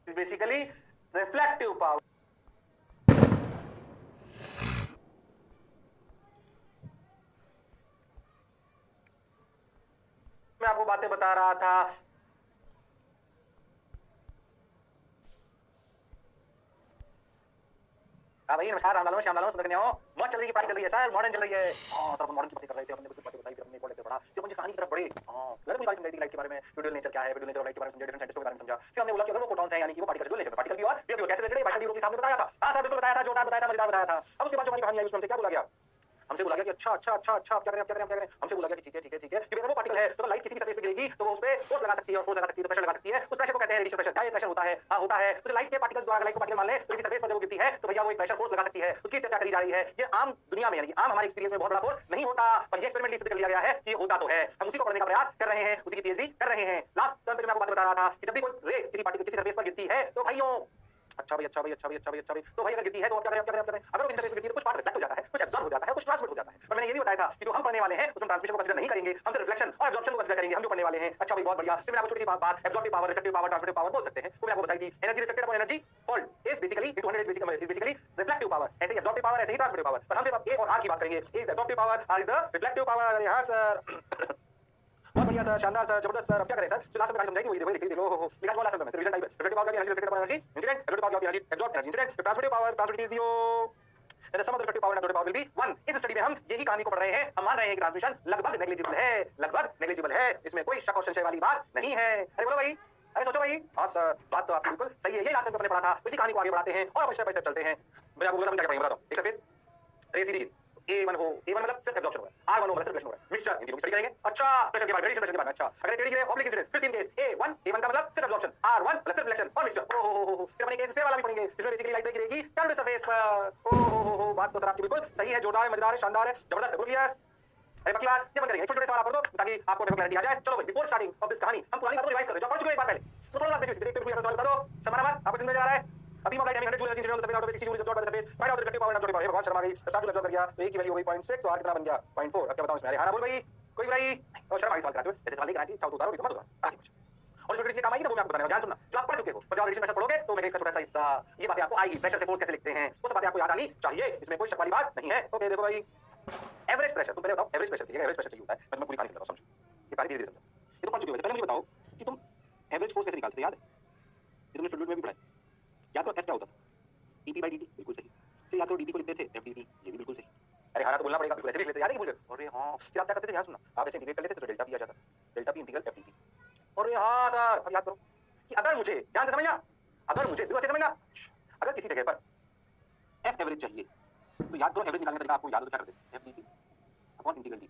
Is basically reflective power. मैं आपको बातें बता रहा था। हाँ भाई नमस्कार, राम लालो, श्याम लालो, सुंदर कन्याओं। मौज चल रही है, पार्टी चल रही है सर, मॉडर्न चल रही है। हाँ सर, मॉडर्न की बातें कर रहे थे, हमने कुछ बातें बताई, फिर हमने एक और लेक्चर पढ़ा, फिर मुझे कहानी की तरफ बढ़े। हाँ लगा मुझे समझाई थी लाइट के बारे में, फ्लूइड नेचर क्या है, फ्लूइड नेचर और लाइट के बारे में समझा, डिफरेंट साइंटिस्टों के बारे में समझा। फिर हमने बोला कि अगर वो फोटॉन्स हैं यानी कि वो पार्टिकल्स, जो नेचर पार्टिकल भी और वेव भी कैसे रिलेटेड है, बाइशल डी के सामने बताया था। हाँ सर बिल्कुल बताया था, जोरदार बताया था, मजेदार बताया था। अब उसके बाद जो हमारी कहानी आई उसमें हमसे क्या बोला गया, हमसे बोला गया कि अच्छा अच्छा अच्छा अच्छा आप क्या करें, आप क्या करें, आप क्या करें। हमसे बोला गया कि ठीक है ठीक है ठीक है, क्योंकि अगर वो पार्टिकल है तो लाइट किसी भी सरफेस पे गिरेगी तो वो उस पे फोर्स लगा सकती है, और फोर्स लगा सकती है तो प्रेशर लगा सकती है। उस प्रेशर को कहते हैं रेडिएशन प्रेशर। क्या ये प्रेशर होता है? हाँ होता है। तो लाइट के पार्टिकल्स द्वारा लाइट को पार्टिकल मान ले तो किसी सरफेस पर जब वो गिरती है तो भैया वो एक प्रेशर फोर्स लगा सकती है, उसकी चर्चा करी जा रही है। ये आम दुनिया में यानी आम हमारे एक्सपीरियंस में बहुत बड़ा फोर्स नहीं होता, पर ये एक्सपेरिमेंटली सिद्ध कर लिया गया है कि ये होता तो है। हम उसी को पढ़ने का प्रयास कर रहे हैं, उसी की पीएचडी कर रहे हैं। लास्ट टर्म पे मैं आपको बात बता रहा था कि जब भी कोई रे किसी पार्टिकल किसी सरफेस पर गिरती है तो भाइयों अच्छा भाई अच्छा भाई अच्छा भाई अच्छा भाई अच्छा भाई, तो भाई अगर गिरती है तो आप क्या करें, आप क्या करें, आप क्या करें। अगर वो किसी सरफेस पे गिरती है तो कुछ पार्ट रिफ्लेक्ट हो जाता है, कुछ एब्जॉर्ब हो जाता है, कुछ ट्रांसमिट हो जाता है। पर मैंने ये भी बताया था कि जो हम पढ़ने वाले हैं उसमें ट्रांसमिशन को कंसीडर नहीं करेंगे, हम सिर्फ रिफ्लेक्शन और एब्जॉर्प्शन को कंसीडर करेंगे, हम जो पढ़ने वाले हैं। अच्छा भाई बहुत बढ़िया। फिर मैंने आपको छोटी सी बात एब्जॉर्बिव पावर, रिफ्लेक्टिव पावर, ट्रांसमिटिव पावर बोल सकते हैं, वो मैंने आपको बताई थी। Energy reflected upon energy fold is basically into 100 is basically reflective power. ऐसे ही एब्जॉर्बिव पावर, ऐसे ही ट्रांसमिटिव पावर। पर हम सिर्फ ए और आर की बात करेंगे। A is absorptive power, R is the reflective power. अरे हां सर बहुत बढ़िया सर, शानदार सर, जबरदस्त सर। अब क्या करें सर, जो लास्ट में समझाएगी वही देखो, देखो हो लिखा हुआ लास्ट में रिवीजन टाइप है। रिफ्लेक्टिव पावर क्या, energy reflected upon energy incident, absorptive power क्या, energy absorb energy incident, transmittive power transmit is 0 and the sum of the reflective power and absorptive power will be 1। इस study में हम यही कहानी को पढ़ रहे हैं। हम मान रहे हैं कि ट्रांसमिशन लगभग नेग्लिजिबल है, लगभग नेग्लिजिबल है, इसमें कोई शक और संशय वाली बात नहीं है। अरे बोलो भाई, अरे सोचो भाई। हाँ सर बात तो आपकी बिल्कुल सही है, ये लास्ट टाइम हमने पढ़ा था, इसी कहानी को आगे बढ़ाते हैं और स्टेप बाय स्टेप चलते हैं। मैं आपको समझा क्या बताता हूं। एक सरफेस रे सीधी A1 हो, A1 मतलब सिर्फ एब्जॉर्प्शन होगा, R1 हो मतलब सिर्फ रिफ्लेक्शन होगा। मिक्सचर हिंदी में स्टडी करेंगे। अच्छा प्रेशर के बाद रेडिएशन प्रेशर के बाद अच्छा अगर टेढ़ी गिरे ऑब्लिक इंसिडेंट, फिर तीन केस A1 A1 का मतलब सिर्फ एब्जॉर्प्शन, R1 मतलब सिर्फ रिफ्लेक्शन और मिक्सचर। ओ हो फिर अपने केस से वाला भी पढ़ेंगे, इसमें बेसिकली लाइट गिरेगी टर्न सरफेस पर। ओ हो बात तो सर आपकी बिल्कुल सही है, जोरदार है, मजेदार है, शानदार है, जबरदस्त है, बोलिए यार। अरे बाकी बात ये बंद करेंगे, छोटे-छोटे सवाल आप पढ़ दो ताकि आपको क्लैरिटी आ जाए। चलो भाई बिफोर स्टार्टिंग ऑफ दिस कहानी हम पुरानी बातों को रिवाइज कर रहे हैं जो पढ़ चुके हैं एक बार पहले, तो थोड़ा सा बेसिक एक बिल्कुल सवाल बता दो। शर्मा नंबर आपको समझ में आ रहा है? अभी model timing 100 joule energy general surface out of 60 joule is absorbed by the surface, find out the reflective power and absorptive power. बहुत शर्मा गई, 60 जूल एब्जॉर्ब कर गया तो ए की वैल्यू हो गई 0.6, तो आर कितना बन गया 0.4। अब क्या बताऊं इसमें? अरे हां बोल भाई, कोई बुराई और शर्मा गई सवाल कराते हो, ऐसे सवाल नहीं कराती, चाहो तो उतारो, नहीं तो मत उतारो, आगे बढ़ो। और छोटी सी काम आएगी ना वो मैं आपको बताने वाला, ध्यान सुनना। जो आप पढ़ चुके हो और जो आप रेडिएशन प्रेशर पढ़ोगे तो मेरे इसका छोटा सा हिस्सा ये बातें आपको आएगी, प्रेशर से फोर्स कैसे लिखते हैं वो सब बातें आपको याद आनी चाहिए, इसमें कोई शक वाली बात नहीं है। ओके देखो भाई, एवरेज प्रेशर, तुम पहले बताओ एवरेज प्रेशर ठीक है, एवरेज प्रेशर चाहिए होता है। मैं तुम्हें पूरी कहानी समझाता हूं, समझो ये कहानी धीरे-धीरे समझो। ये तो पढ़ चुके हो, पहले मुझे बताओ कि तुम एवरेज फोर्स कैसे निकालते थे, याद है? ये तुमने फ्लूइड में भी पढ़ा है। याद करो एफ क्या होता था, dp/dt, बिल्कुल सही। फिर याद करो dt को लिखते थे fdt, ये भी बिल्कुल सही। अरे हां तो बोलना पड़ेगा, बिल्कुल ऐसे भी लिखते थे, याद है कि भूल गए? अरे हां फिर आप क्या करते थे, ध्यान सुनना, आप ऐसे इंटीग्रेट कर लेते थे तो डेल्टा p आ जाता, डेल्टा p इंटीग्रल fdt। अरे हां सर अब याद करो कि अगर मुझे ध्यान से समझना, अगर मुझे बिल्कुल अच्छे से समझना, अगर किसी जगह पर f एवरेज चाहिए तो याद करो एवरेज निकालने का तरीका आपको याद हो तो क्या करते थे, fdt अपॉन इंटीग्रल dt।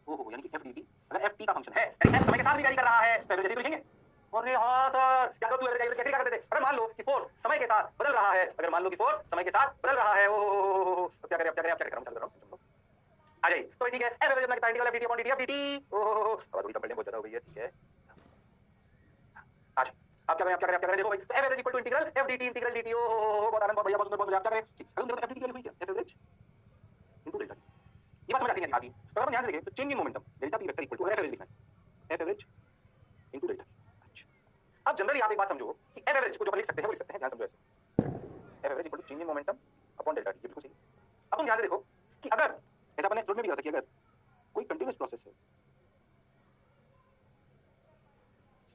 ओहो यानी कि fdt अगर ft का फंक्शन है यानी f समय के साथ भी वैरी कर रहा है तो एवरेज ऐसे तो लिखेंगे। अरे हाँ सर क्या तू एवरेज कैसे क्या करते थे, अगर मान लो कि फोर्स समय के साथ बदल रहा है, अगर मान लो कि फोर्स समय के साथ बदल रहा है, ओ क्या करें, अब क्या करें, अब क्या करें, कर रहा हूं आ जाइए। तो ठीक है एफ एवरेज अपना कितना integral ft upon dt of dt। ओहो अब थोड़ी कंपेयर बहुत ज्यादा हो गई है, ठीक है अच्छा अब क्या करें, अब क्या करें, अब क्या करें, देखो भाई F average equal to integral f dt integral dt। ओहो बहुत आनंद, बहुत बढ़िया, बहुत सुंदर, बहुत बढ़िया। आप क्या करें, अगर मेरे को f dt की वैल्यू हुई क्या, f average into delta t, ये बात समझ आती है आती। तो अगर हम ध्यान से देखें तो change in momentum delta p vector equal to f average लिखना है, f average into delta t। अब जनरली आप एक बात समझो कि एफ एवरेज को जो हम लिख सकते हैं वो लिख सकते हैं, ध्यान समझो ऐसे, F average equal to change in momentum upon delta T, ये बिल्कुल सही। अब तुम ध्यान से देखो कि अगर ऐसा अपने फ्लूइड में भी आता कि अगर कोई कंटीन्यूअस प्रोसेस है,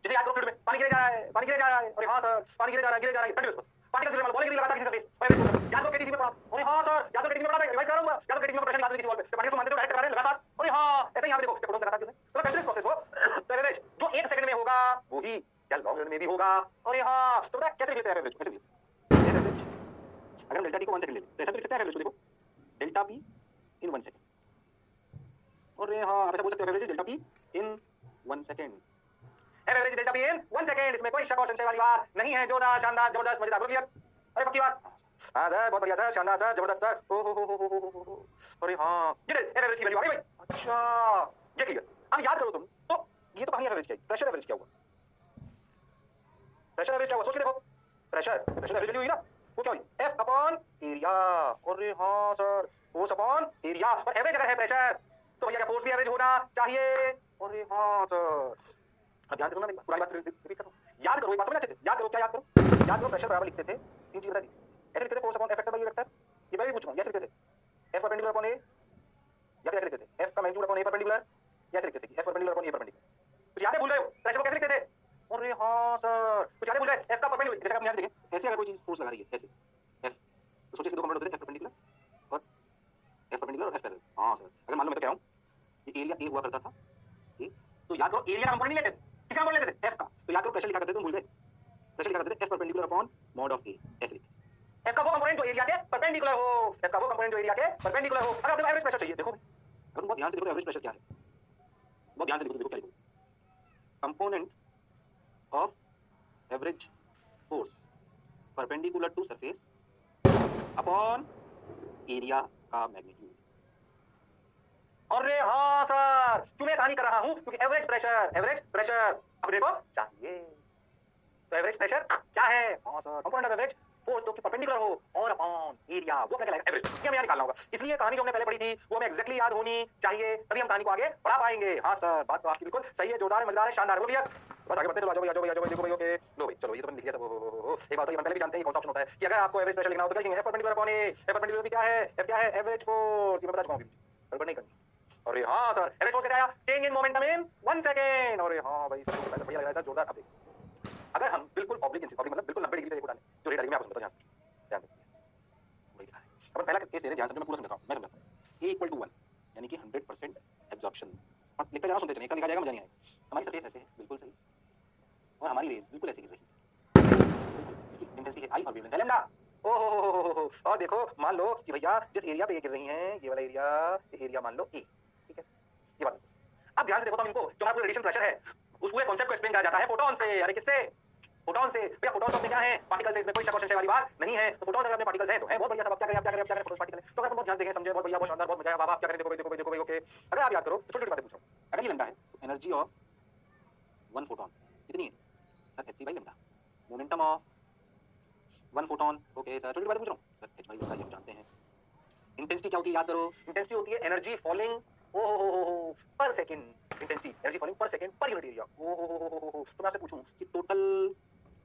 जैसे याद करो फ्लूइड में पानी गिरे जा रहा है, पानी गिरे जा रहा है, अरे हां सर पानी गिरे जा रहा है, गिरे जा रहा है, कंटीन्यूअस प्रोसेस, पार्टिकल्स गिरने वाला बॉल गिरी लगातार किसी सरफेस पर एवरेज होता है। याद करो केटीसी में पढ़ा, अरे हां सर याद करो केटीसी में पढ़ा था, रिवाइज करा लूंगा, याद करो केटीसी में प्रेशर निकालते किसी बॉल पे, तो पार्टिकल्स मारते थे डायरेक्ट टकरा रहे लगातार, अरे हां ऐसे ही यहां पे देखो फोटोस लगातार गिर रहे हैं। तो कंटीन्यूअस प्रोसेस हो तो एवरेज जो 1 सेकंड में होगा वही या लॉन्ग रन में भी होगा। अरे हां तो पता कैसे लिखते हैं एवरेज, कैसे लिखते हैं एवरेज, अगर हम डेल्टा टी को 1 सेकंड ले लें तो ऐसा भी लिख सकते हैं एवरेज को, देखो डेल्टा पी इन 1 सेकंड। अरे हां आप ऐसा बोल सकते हैं average delta P in 1 second, average delta P in 1 second, इसमें कोई शक और संशय वाली बात नहीं है। जोरदार, शानदार, जबरदस्त, मजेदार, बोल क्लियर। अरे पक्की बात, हां सर बहुत बढ़िया सर, शानदार सर, जबरदस्त सर। ओ हो अरे हां ये एवरेज की वैल्यू आ गई भाई, अच्छा ये क्लियर। अब याद करो तुम तो ये तो कहानी एवरेज की, प्रेशर एवरेज क्या हुआ, प्रेशर एवरेज क्या हुआ, सोच के देखो, प्रेशर प्रेशर एवरेज वैल्यू हुई ना, वो क्या हुई, एफ अपॉन एरिया। अरे हां सर फोर्स अपॉन एरिया, और एवरेज अगर है प्रेशर तो भैया क्या फोर्स भी एवरेज होना चाहिए। अरे हां सर अब ध्यान से सुनना, मेरी पुरानी बात रिपीट कर रहा हूं याद करो एक बात समझना अच्छे से, याद करो क्या याद करो, याद करो प्रेशर बराबर लिखते थे तीन चीज बता दी, ऐसे लिखते थे force upon F vector by A vector, ये मैं भी पूछ रहा हूँ, ऐसे लिखते थे एफ परपेंडिकुलर अपॉन ए, या फिर ऐसे लिखते थे एफ का मैग्नीट्यूड अपॉन ए परपेंडिकुलर, या ऐसे लिखते थे एफ परपेंडिकुलर अपॉन ए परपेंडिकुलर। कुछ याद है, भूल गए हो प्रेशर को कैसे लिखते थे? अरे हाँ सर, कुछ याद है, भूल गए? एफ का परपेंडिकुलर, जैसे आप यहाँ से देखें ऐसे अगर कोई चीज फोर्स लगा रही है ऐसे एफ, तो सोचिए इसके दो कंपोनेंट होते थे एफ परपेंडिकुलर और एफ परपेंडिकुलर और एफ पैरेलल। हाँ सर, अगर मान लो मैं तो कह रहा हूँ ये एरिया ए हुआ करता था ए, तो याद करो एरिया का कंपोनेंट नहीं लेते थे, किसका कंपोनेंट लेते थे? एफ का। तो याद करो प्रेशर लिखा करते थे, तुम भूल गए, प्रेशर लिखा करते थे F perpendicular upon mod of A, ऐसे लिखते। एफ का वो कंपोनेंट जो एरिया के परपेंडिकुलर हो, एफ का वो कंपोनेंट जो एरिया के परपेंडिकुलर हो। अगर अपने एवरेज प्रेशर चाहिए, देखो अगर तुम बहुत ध्यान से देखो तो एवरेज प्रेशर क्या है, बहुत ध्यान से देखो, देखो क्या लिखो, component of average force perpendicular to surface upon area का मैग्नीट्यूड। अरे हाँ सर, क्यों मैं कहानी कर रहा हूं? क्योंकि एवरेज प्रेशर अब देखो चाहिए, तो एवरेज प्रेशर क्या है? हाँ sir, component of average force जो कि परपेंडिकुलर हो और अपॉन एरिया, वो अपने एवरेज, ये हमें यहाँ निकालना होगा। इसलिए कहानी जो हमने पहले पढ़ी थी वो हमें एग्जैक्टली याद होनी चाहिए, तभी हम कहानी को आगे बढ़ा पाएंगे। हाँ सर, बात तो आपकी बिल्कुल सही है, जोरदार है, मजेदार है, शानदार है, बोलिए बस आगे बढ़ते चलो, आ जाओ भाई, आ जाओ भाई, आ जाओ भाई, देखो भाई, ओके लो भाई, चलो ये तो लिख लिया सब। एक बात तो ये पहले भी जानते हैं कौन सा ऑप्शन होता है कि अगर आपको एवरेज प्रेशर लिखना हो तो क्या लिखेंगे? एफ परपेंडिकुलर अपॉन ए, एफ परपेंडिकुलर भी क्या है? एफ क्या है? एवरेज फोर्स, ये मैं बता चुका हूं, गड़बड़ नहीं करनी। अरे हाँ सर, एवरेज फोर्स कैसे आया? Change in momentum in 1 second. अरे हाँ भाई, सब कुछ बढ़िया लग रहा है सर, जोरदार। अब देखो अगर हम बिल्कुल ऑब्लिक मतलब बिल्कुल 90 डिग्री पे देखो डालें, जो रेट मैं आपको समझाता हूं, ध्यान से वही दिखा रहा है। अपन पहला केस ले रहे, ध्यान से मैं पूरा समझाता हूं, मैं समझाता हूं। a इक्वल टू 1 यानी कि 100% एब्जॉर्प्शन। लिखते जाना, सुनते चलिए, कल लिखा जाएगा, मजा नहीं आएगा। हमारी सरफेस ऐसे है, बिल्कुल सही, और हमारी रेस बिल्कुल ऐसे गिर रही है, इसकी इंटेंसिटी है आई और वेवलेंथ है लैम्डा। ओहो, और देखो मान लो कि भैया जिस एरिया पे ये गिर रही हैं, ये वाला एरिया, ये एरिया मान लो ए, ठीक है, ये बात। अब ध्यान से देखो तो इनको जो हमारा रेडिएशन प्रेशर है उस पूरे कॉन्सेप्ट को एक्सप्लेन किया जाता है फोटोन से। अरे किससे? फोटोन से। भैया फोटोन्स अपने क्या है? पार्टिकल्स है, इसमें कोई शक और संशय वाली बात नहीं है। तो फोटोन्स अगर अपने पार्टिकल्स हैं तो है बहुत बढ़िया, सब आप क्या करें, आप क्या करें, आप क्या करें, फोटोन्स पार्टिकल है, तो अगर बहुत ध्यान देंगे, समझे, बहुत बढ़िया, बहुत शानदार, बहुत मजा आएगा, बाबा आप क्या करें, देखो भाई, देखो भाई, देखो भाई, ओके। अगर आप याद करो तो छोटी छोटी बातें पूछ रहा हूं, अगर ये लैम्डा है तो एनर्जी ऑफ 1 फोटोन कितनी है sir? hc by lambda. Momentum of 1 photon, okay sir, छोटी बातें पूछ रहा हूं सर, h बाई लैम्डा, ये हम जानते हैं। इंटेंसिटी क्या होती है याद करो, इंटेंसिटी होती है एनर्जी फॉलिंग ओ पर सेकंड, इंटेंसिटी एनर्जी फॉलिंग पर सेकंड पर यूनिट एरिया। ओ तो मैं आपसे पूछूं कि total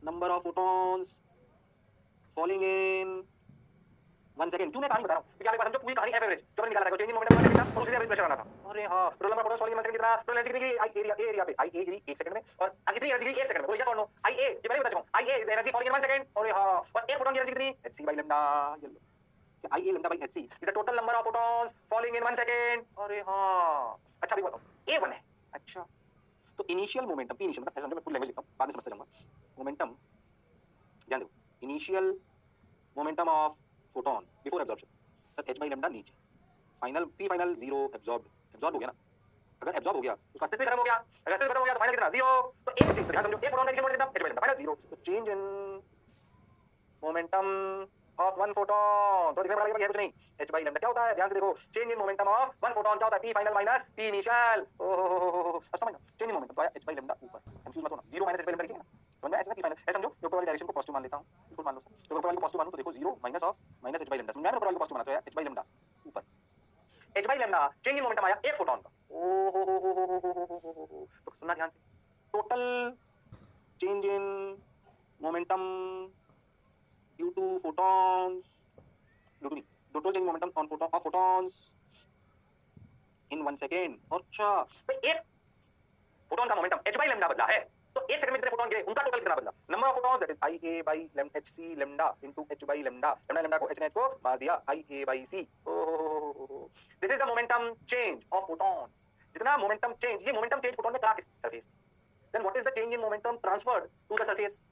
number of photons falling in 1 second, क्यों मैं कहानी बता रहा हूं? क्योंकि आप एक बात समझो, पूरी कहानी एफ एवरेज जो मैंने निकाला था, चेंज इन मोमेंटम 1 सेकंड था और उसी से एवरेज प्रेशर आना था। अरे हां, total number of photons falling in 1 second कितना? टोटल एनर्जी कितनी? आई एरिया, ए एरिया पे आई ए गिरी 1 सेकंड में, और इतनी एनर्जी गिरी 1 सेकंड में, बोलो यस और नो? आई ए, ये मैंने बता चुका हूं, I A is energy falling in 1 second. अरे हां, और एक फोटॉन की एनर्जी कितनी? hc बाय लैम्डा, ये लो I A lambda by hc is the total number of photons falling in 1 second। अरे हाँ, अच्छा भी बताओ, A1 है। अच्छा, तो इनिशियल मोमेंटम, इनिशियल मतलब ऐसा समझो, मैं पूरी लैंग्वेज लिखता हूँ, बाद में समझते जाऊंगा। मोमेंटम, ध्यान दो, initial momentum of photon before absorption sir h by lambda नीचे, फाइनल p फाइनल 0 एब्जॉर्ब हो गया ना। अगर एब्जॉर्ब हो गया तो उसका अस्तित्व खत्म हो गया, अगर अस्तित्व खत्म हो गया तो फाइनल कितना? 0। तो एक चीज ध्यान समझो, एक फोटोन का इनिशियल मोमेंटम कितना? h by lambda, final 0। तो change in momentum of 1 photon, तो दिखने में लगा कुछ नहीं, h बाई लैम्डा क्या होता है? ध्यान से देखो, change in momentum of 1 photon क्या होता है? p final minus p initial. ओहो, अब समझ लो, चेंज इन मोमेंटम तो आया h बाई लैम्डा ऊपर, कंफ्यूज मत होना, 0 माइनस h बाई लैम्डा लिखेंगे ना, समझ में आया? p फाइनल ऐसे समझो, ऊपर वाली डायरेक्शन को पॉजिटिव मान लेता हूं, बिल्कुल मान लो सर, तो ऊपर वाली को पॉजिटिव मानूं तो देखो 0 minus of minus h by lambda, समझ में आया? ऊपर वाली को पॉजिटिव माना तो आया h बाई लैम्डा ऊपर, h by lambda change in momentum आया 1 फोटोन का। ओहो, तो सुनना ध्यान से, total change in momentum due to photons, total change momentum on photons in 1 second। अच्छा, तो एक फोटोन का मोमेंटम h by लैम्डा बदला है, तो 1 सेकंड में जितने फोटोन गिरे उनका टोटल कितना बदला? Number of photons that is ia by hc lambda into h by lambda, lambda को h ने को मार दिया ia by c। This is the momentum change of photons. जितना मोमेंटम चेंज, ये मोमेंटम चेंज फोटोन में करा किस surface, then what is the change in momentum transferred to the surface?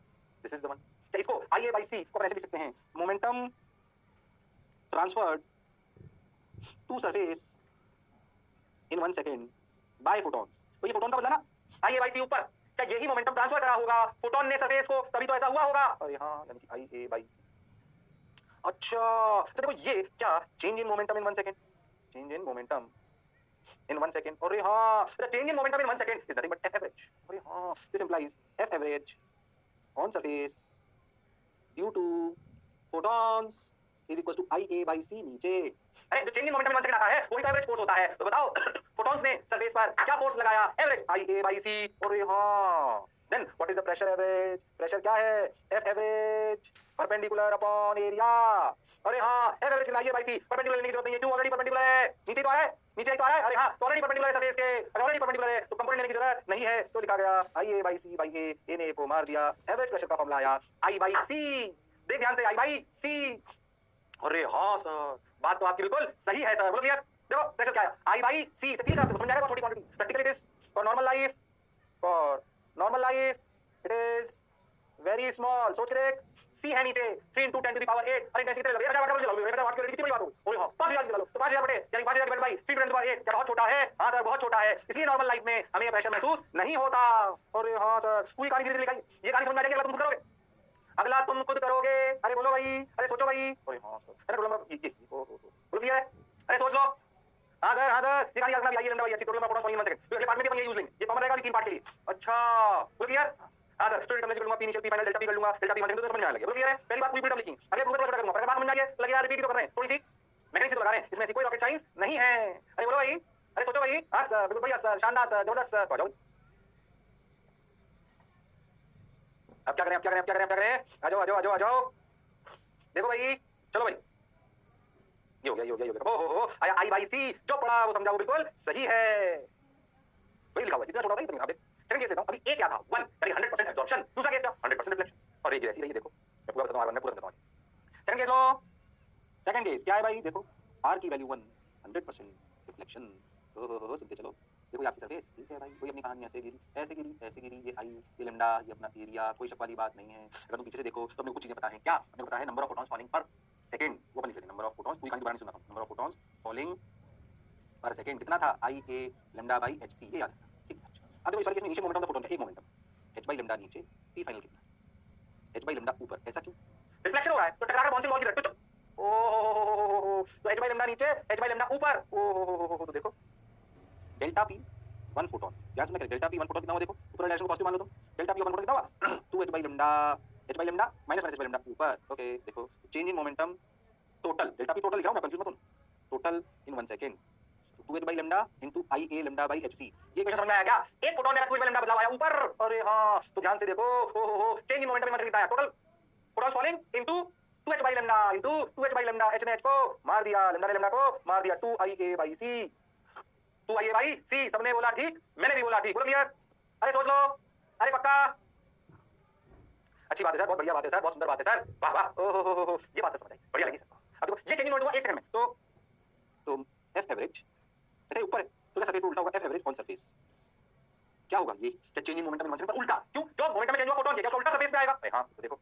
This is the one. तो इसको ia by c को ऐसे लिख सकते हैं, momentum transferred to surface in 1 second by photons. तो ये फोटोन का बदला ना, IA by c ऊपर, क्या यही मोमेंटम ट्रांसफर करा होगा फोटोन ने सरफेस को, तभी तो ऐसा हुआ होगा। अरे हाँ, यानी कि IA by c। अच्छा, तो देखो ये क्या, change in momentum in 1 second, change in momentum in 1 second। अरे हाँ, the change in momentum in 1 second is nothing but f average। अरे हाँ, this implies f average on surface due to photons is equals to IA by c नीचे। अरे जो change in momentum in 1 second आता है वही तो average force होता है, तो बताओ फोटॉन्स ने सरफेस पर क्या फोर्स लगाया? Average IA by c। अरे हाँ, then what is the pressure average? Pressure क्या है? F average perpendicular upon area. अरे हाँ, एफ एवरेज निकालिए भाई सी, परपेंडिकुलर लेने की जरूरत नहीं है, क्यों? ऑलरेडी परपेंडिकुलर है, नीचे तो है, नीचे तो है। अरे हाँ, तो ऑलरेडी परपेंडिकुलर है सरफेस के, अगर ऑलरेडी परपेंडिकुलर है तो कंपोनेंट लेने की जरूरत नहीं है, तो लिखा गया आई ए बाई सी बाई ए ने को मार दिया, एवरेज प्रेशर का फॉर्मूला आया आई बाई सी। देख ध्यान से, आई बाई सी। अरे हाँ सर, बात तो आपकी बिल्कुल सही है सर, बोलो क्लियर। देखो प्रेशर क्या है, आई बाई सी से फील करते हो, समझ जाएगा थोड़ी quantity. Practically it is for normal life, for normal life it is very small. सोच के देख, सी है नीचे 3 into 10 to the power 8, अरे इंटेंसिटी कितने लगे? 1000 वाट का चला लो, 1000 वाट की कितनी बड़ी बात हो? ओए हां 5000 चला लो, तो 5000 बटे यानी 5000 divide by 3 to 10 to the power 8, क्या बहुत छोटा है? हां सर बहुत छोटा है, इसलिए नॉर्मल लाइफ में हमें ये प्रेशर महसूस नहीं होता। अरे हां सर, पूरी कहानी धीरे-धीरे लिखाई, ये कहानी समझ में आ जाएगी, अगला तुम खुद करोगे, अगला तुम खुद करोगे। अरे बोलो भाई, अरे सोचो भाई। अरे हां सर, अरे बोलो ये बोलो क्लियर है? अरे सोच लो। हाँ सर, हाँ सर, ये कहानी अगला भी आइए, लंबा भाई अच्छी टोटल में फोटो 1 सेकंड, तो अगले पार्ट में भी अपन ये यूज लेंगे, ये कॉमन रहेगा 3 पार्ट के लिए। अच्छा बोलो क्लियर? हाँ सर, स्टोरी टर्म कर लूंगा, P initial P final delta P कर लूंगा, डेल्टा पी 1 सेकंड, तो समझ में आने लगे। बोलो क्लियर है? पहली बात पूरी टर्म लिखी, अगले पूरा थोड़ा करूंगा, अगर बात समझ में आ गई लगे यार रिपीट तो कर रहे हैं, थोड़ी सी मैकेनिक्स तो लगा रहे हैं, इसमें ऐसी कोई रॉकेट साइंस नहीं है। अरे बोलो भाई, अरे सोचो भाई। हाँ सर बिल्कुल भैया सर, शानदार सर, जबरदस्त सर। तो आ जाओ, अब क्या करें, अब क्या करें, अब क्या करें, अब क्या करें? आ जाओ, आ जाओ, आ जाओ, आ जाओ। देखो भाई, चलो भाई, ये हो गया, ये हो गया, ये हो गया। हो आया आई बाई सी, जो पढ़ा वो समझा, वो बिल्कुल सही है, वही लिखा हुआ है, जितना छोटा होता है इतना। अब सेकंड केस लेता हूं, अभी ए क्या था 1 यानी 100% एब्जॉर्प्शन, दूसरा केस क्या 100% रिफ्लेक्शन, और ये जैसी रही देखो, मैं पूरा बताता हूं, मैं पूरा समझाता हूं। सेकंड केस लो, सेकंड केस क्या है भाई? देखो आर की वैल्यू 1, 100% रिफ्लेक्शन। हो सुनते चलो, देखो ये आपकी सरफेस ठीक है भाई, कोई अपनी कहानी ऐसे गिरी, ऐसे गिरी, ऐसे गिरी, ये आई, ये लैम्डा, ये अपना एरिया, कोई शक वाली बात नहीं है। अगर तुम पीछे से देखो तो अपने कुछ चीजें पता है, क्या अपने पता है? नंबर ऑफ फोटॉन्स फॉलिंग पर सेकंड, वो अपन लिख लेंगे, नंबर ऑफ फोटॉन्स, पूरी कहानी दोबारा नहीं सुनाता हूं, नंबर ऑफ फोटॉन्स फॉलिंग पर सेकंड कितना था? आई ए लैम्डा बाई एच सी, ये याद है ठीक है। अब देखो इस वाले केस में नीचे मोमेंटम ऑफ द फोटोन है, एक मोमेंटम, h बाई लैम्डा नीचे, p फाइनल कितना? h बाई लैम्डा ऊपर, ऐसा क्यों? रिफ्लेक्शन हो रहा है तो टकरा कर बाउंसिंग बॉल की तरह, ओह तो h बाई लैम्डा नीचे, h बाई लैम्डा ऊपर, ओह तो देखो डेल्टा p 1 फोटोन, क्या सुना? डेल्टा p 1 फोटोन कितना हुआ? देखो ऊपर डायरेक्शन को पॉजिटिव मान लो तुम, डेल्टा p 1 फोटोन कितना हुआ? 2 h by lambda, h by lambda minus h by lambda ऊपर। ओके देखो change in momentum total, delta p total लिख रहा हूं मैं, कंफ्यूज मत होना, total in 1 second 2h by lambda into IA lambda by HC। ये क्वेश्चन समझ में आया क्या? एक फोटोन ने 2h by lambda बदलाव आया ऊपर। अरे हाँ, तो ध्यान से देखो, हो चेंज इन मोमेंटम में लिखता है total photons falling into 2h by lambda into 2h by lambda, h ने h को मार दिया, लैम्डा ने लैम्डा को मार दिया, 2IA by C, 2IA by C। सबने बोला ठीक, मैंने भी बोला ठीक, बोलो क्लियर? अरे सोच लो, अरे पक्का, अच्छी बात है सर, बहुत बढ़िया बात है सर, बहुत सुंदर बात है सर, वाह वाह, ओहो ये बात समझ आई, बढ़िया लगी सर। अब देखो ये चेंज इन मोमेंटम हुआ 1 सेकंड में, तो एफ एवरेज ऐसे ऊपर है तो क्या सरफेस पे उल्टा होगा, एफ एवरेज ऑन सरफेस क्या होगा? ये क्या change in momentum in 1 second पर उल्टा, क्यों? जो मोमेंटम में चेंज हुआ फोटोन के, क्या उल्टा सरफेस पे आएगा? हां तो देखो